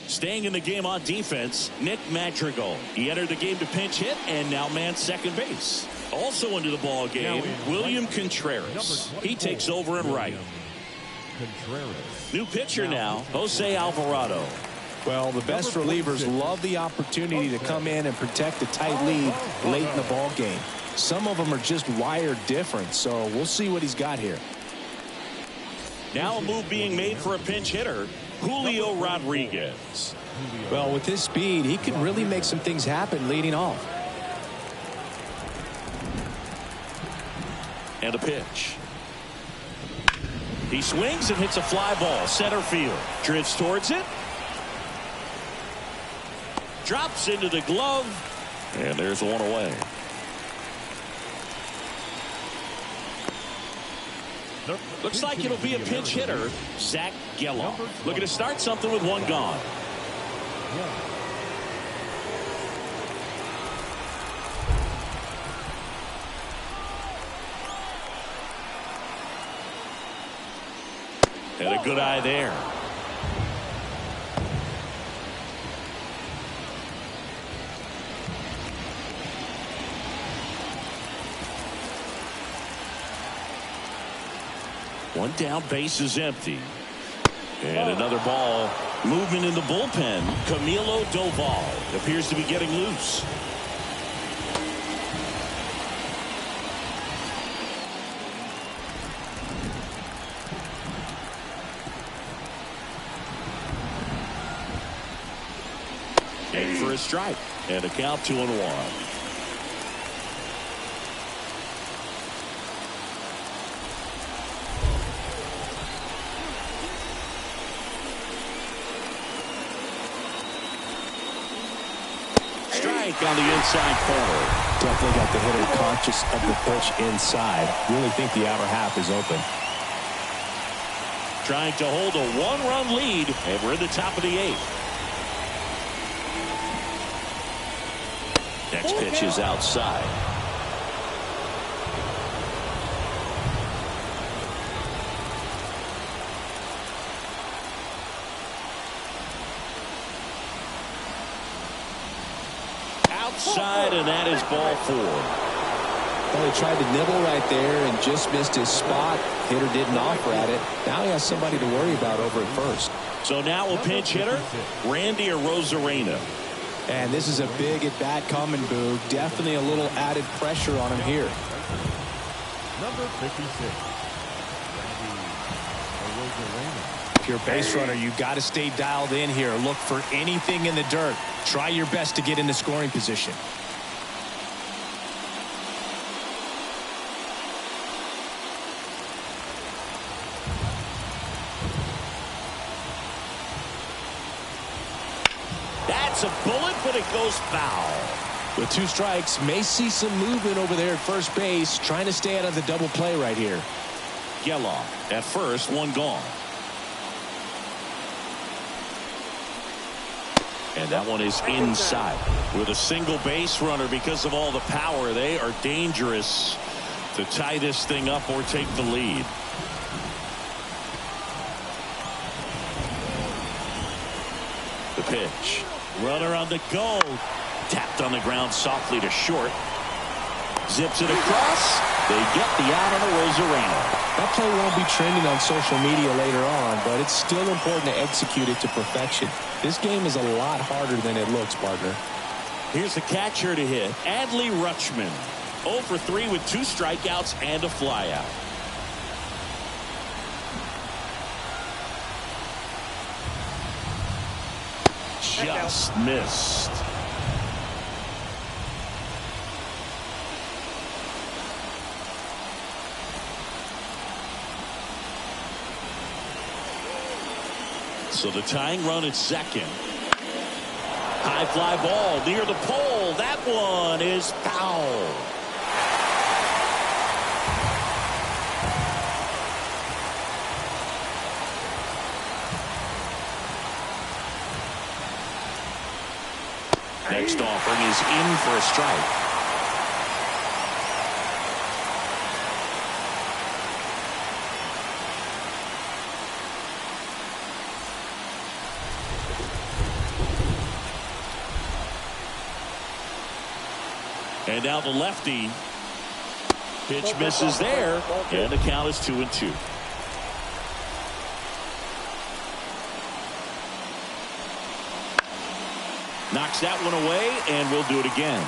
Staying in the game on defense, Nick Madrigal. He entered the game to pinch hit and now mans second base. Also into the ball game, William Contreras. He takes over in right. New pitcher now, Jose Alvarado. Well, the best relievers love the opportunity to come in and protect a tight lead late in the ball game. Some of them are just wired different, so we'll see what he's got here. Now a move being made for a pinch hitter, Julio Rodriguez. Well, with his speed, he can really make some things happen leading off. And a pitch. He swings and hits a fly ball, center field. Drifts towards it. Drops into the glove. And there's one away. Looks like it'll be a pinch hitter, Zach Geloff. Looking to start something with 1 gone. And a good eye there. One down, base is empty. And another ball. Movement in the bullpen. Camilo Doval appears to be getting loose. And for a strike. And a count 2-1. On the inside corner. Definitely got the hitter conscious of the pitch inside. Really think the outer half is open. Trying to hold a 1-run lead, and we're in the top of the 8th. Next pitch is outside. Outside, and that is ball 4. Well, he tried to nibble right there and just missed his spot. Hitter didn't offer at it. Now he has somebody to worry about over at first. So now a pinch hitter, Randy Arozarena. And this is a big at bat coming, Boo. Definitely a little added pressure on him here. Number 56. If you're a base runner, you got to stay dialed in here. Look for anything in the dirt. Try your best to get into scoring position. That's a bullet, but it goes foul. With 2 strikes, may see some movement over there at first base, trying to stay out of the double play right here. Geloff at first, 1 gone. And that one is inside. With a single base runner, because of all the power, they are dangerous to tie this thing up or take the lead. The pitch. Runner on the go. Tapped on the ground softly to short. Zips it across. They get the out on a Rosarena. That play won't be trending on social media later on, but it's still important to execute it to perfection. This game is a lot harder than it looks, partner. Here's the catcher to hit. Adley Rutschman. 0 for 3 with 2 strikeouts and a flyout. Just missed. So the tying run at second. High fly ball near the pole. That one is foul. Next offering is in for a strike. And now the lefty. Pitch misses there. And the count is 2-2. Knocks that one away, and we'll do it again.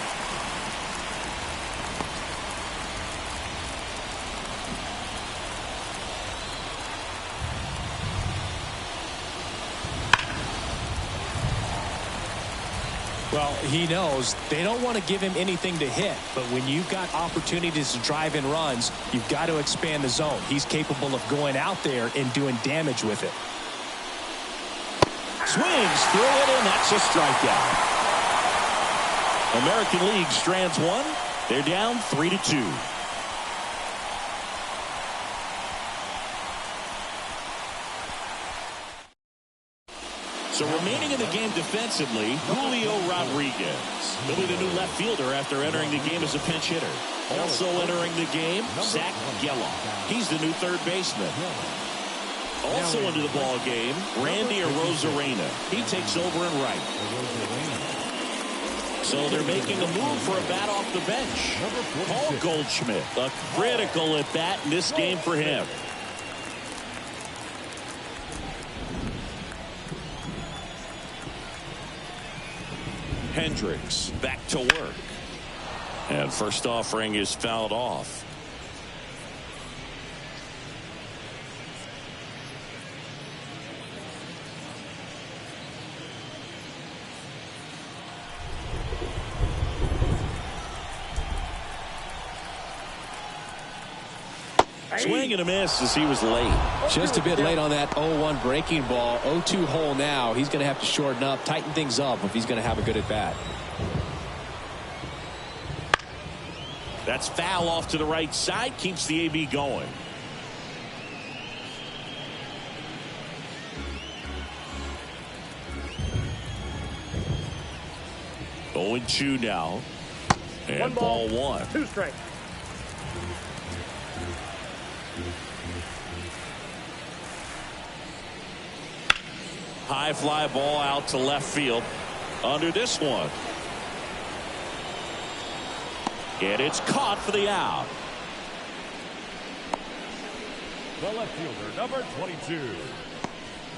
Well, he knows they don't want to give him anything to hit, but when you've got opportunities to drive in runs, you've got to expand the zone. He's capable of going out there and doing damage with it. Swings through it, and that's a strikeout. American League strands 1. They're down 3-2. So remaining in the game defensively, Julio Rodriguez. He'll be the new left fielder after entering the game as a pinch hitter. Also entering the game, Zach Geloff. He's the new third baseman. Also into the ball game, Randy Arozarena. He takes over in right. So they're making a move for a bat off the bench. Paul Goldschmidt, a critical at bat in this game for him. Hendricks back to work. And first offering is fouled off. Swing and a miss as he was late. Just a bit late on that 0-1 breaking ball. 0-2 hole now. He's going to have to shorten up, tighten things up if he's going to have a good at bat. That's foul off to the right side. Keeps the AB going. 0-2 now. And ball 1. 2 strikes. High fly ball out to left field. Under this one. And it's caught for the out. The left fielder, number 22.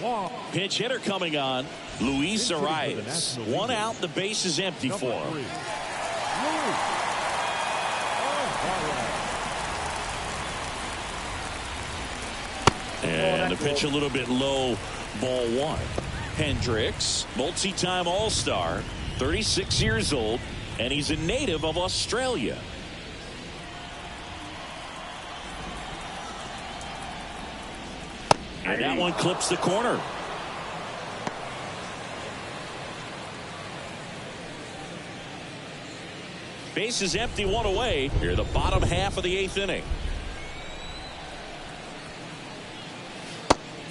Wow. Pinch hitter coming on. Luis Arias. 1 out. The base is empty for him. And the pitch a little bit low, ball one. Hendricks, multi-time All-Star, 36 years old, and he's a native of Australia. And that one clips the corner. Base is empty, one away. Here, the bottom half of the 8th inning.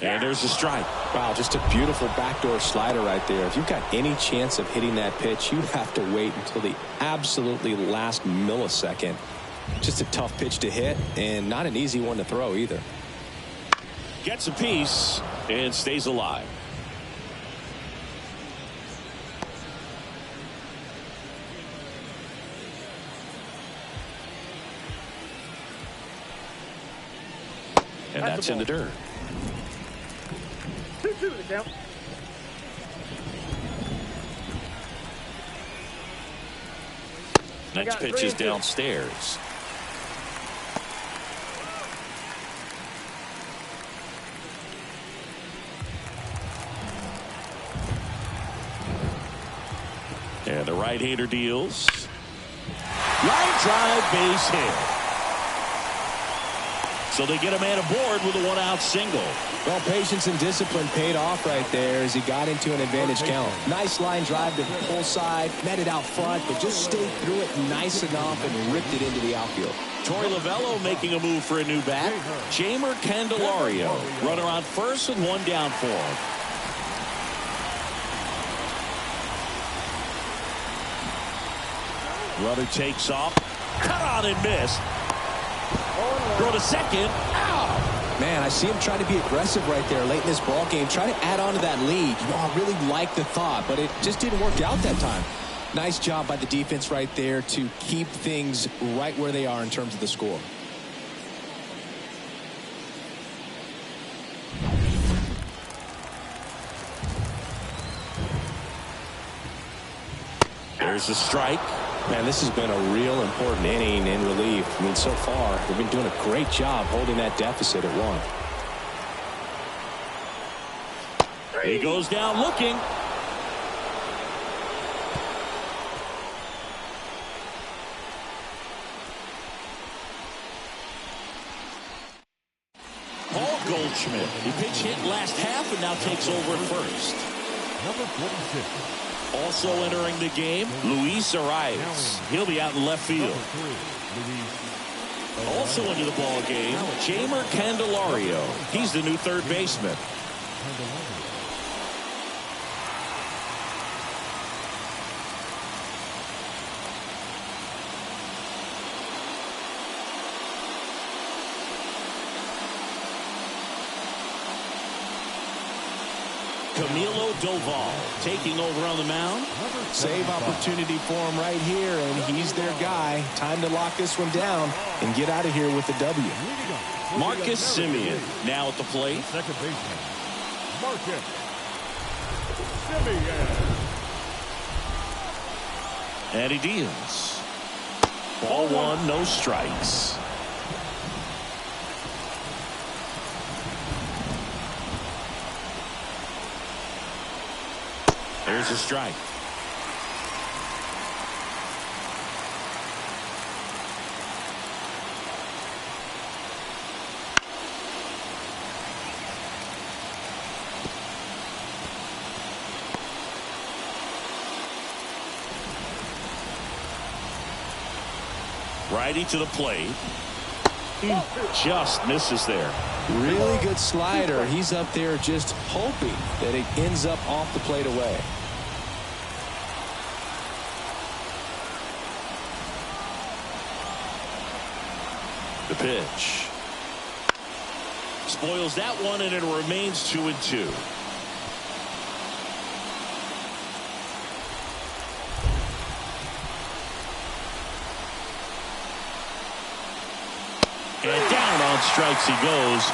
And there's a strike. Wow, just a beautiful backdoor slider right there. If you've got any chance of hitting that pitch, you have to wait until the absolutely last millisecond. Just a tough pitch to hit, and not an easy one to throw either. Gets a piece and stays alive. And that's in the dirt. 2-2 the count. Next pitch is downstairs. And the right-hander deals. Line drive, base hit. So they get a man aboard with a one-out single. Well, patience and discipline paid off right there as he got into an advantage count. Nice line drive to the pull side, met it out front, but just stayed through it nice enough and ripped it into the outfield. Torey Lovullo making a move for a new bat. Jamer Candelario, runner on first with one down for him. Runner takes off, cut on and missed. Throw to second. Ow! Man, I see him trying to be aggressive right there late in this ball game, trying to add on to that lead. You know, I really like the thought, but it just didn't work out that time. Nice job by the defense right there to keep things right where they are in terms of the score. There's a strike. Man, this has been a real important inning in relief. I mean, so far, they've been doing a great job holding that deficit at 1. He goes down looking. Paul Goldschmidt. He pitch hit last half and now takes over at first. Number 46. Also entering the game, Luis Arias. He'll be out in left field. Also into the ball game, Jamer Candelario. He's the new third baseman. Camilo Doval taking over on the mound. Save opportunity for him right here, and he's their guy. Time to lock this one down and get out of here with the W. Marcus Semien now at the plate. Second baseman, Marcus Semien. And he deals. Ball one, no strikes. There's a strike. Righty to the plate. Just misses there. Really good slider. He's up there just hoping that it ends up off the plate away. The pitch. Spoils that one, and it remains 2-2. And down on strikes he goes.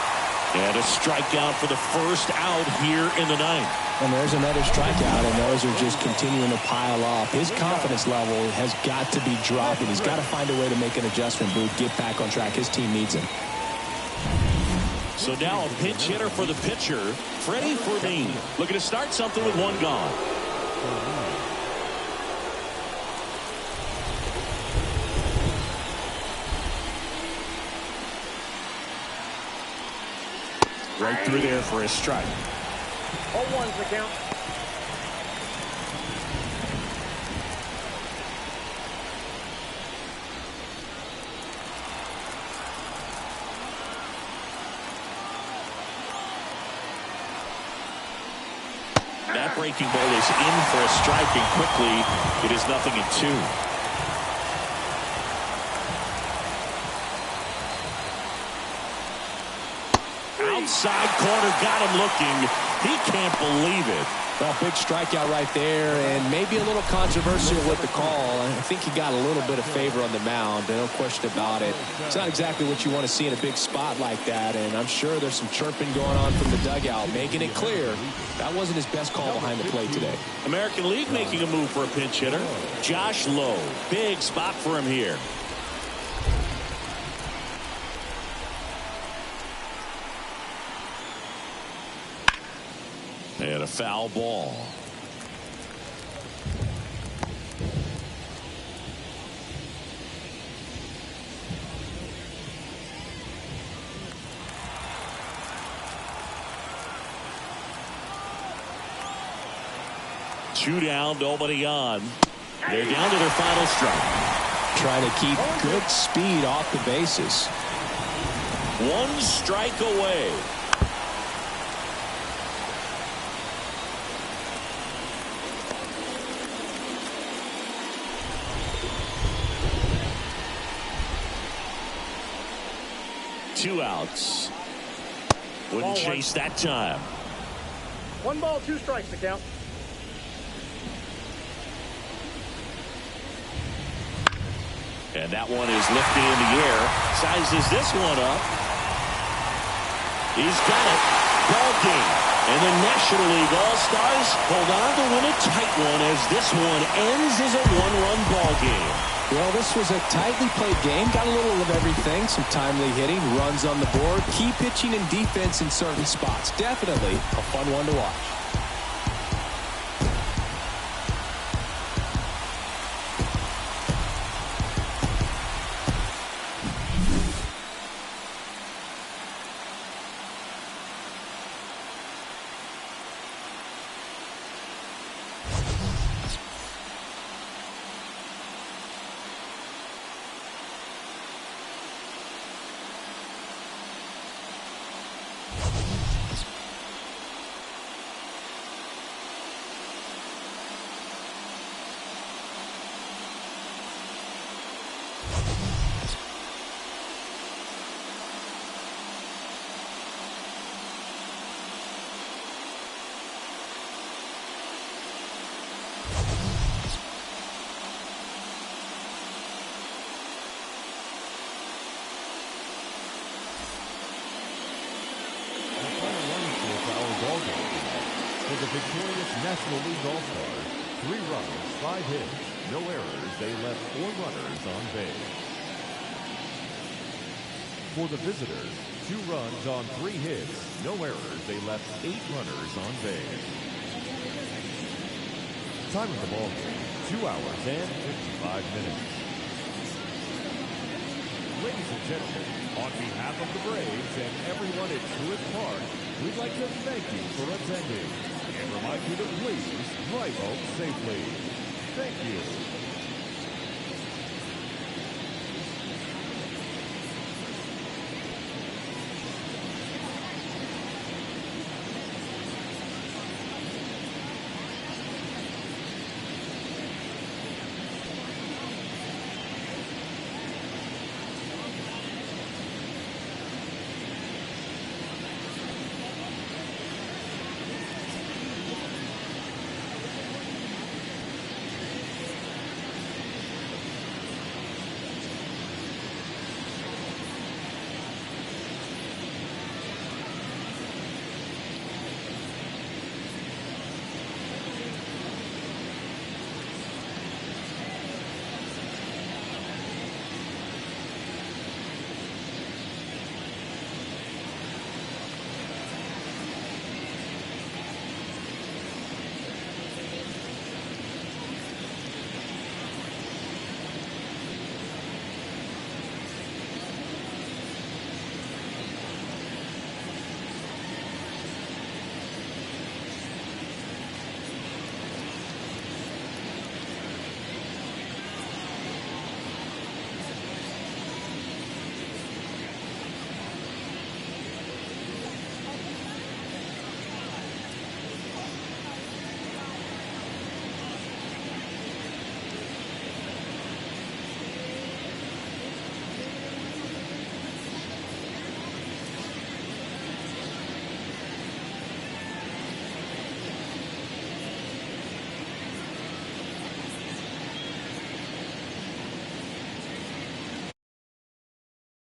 And a strikeout for the first out here in the ninth. And there's another strikeout, and those are just continuing to pile up. His confidence level has got to be dropping. He's got to find a way to make an adjustment, Booth, get back on track. His team needs him. So now a pinch hitter for the pitcher, Freddie Fermin, looking to start something with one gone. Right through there for a strike. 0-1's the count. That breaking ball is in for a strike, and quickly it is 0-2. Outside corner, got him looking. He can't believe it. Well, big strikeout right there, and maybe a little controversial with the call. I think he got a little bit of favor on the mound, no question about it. It's not exactly what you want to see in a big spot like that, and I'm sure there's some chirping going on from the dugout, making it clear that wasn't his best call behind the plate today. American League making a move for a pinch hitter. Josh Lowe, big spot for him here. And a foul ball. Two down, nobody on. They're down to their final strike. Trying to keep good speed off the bases. One strike away. Two outs. Wouldn't chase that time. 1 ball, 2 strikes to count. And that one is lifted in the air. Sizes this one up. He's got it. Ball game. And the National League All-Stars hold on to win a tight one as this one ends as a 1-run ball game. Well, this was a tightly played game. Got a little of everything. Some timely hitting, runs on the board, key pitching and defense in certain spots. Definitely a fun one to watch. For the victorious National League All-Stars, 3 runs, 5 hits, no errors. They left 4 runners on base. For the visitors, 2 runs on 3 hits, no errors. They left 8 runners on base. Time of the ball game, 2 hours and 55 minutes. Ladies and gentlemen, on behalf of the Braves and everyone at Truist Park, we'd like to thank you for attending and remind you to please drive home safely. Thank you.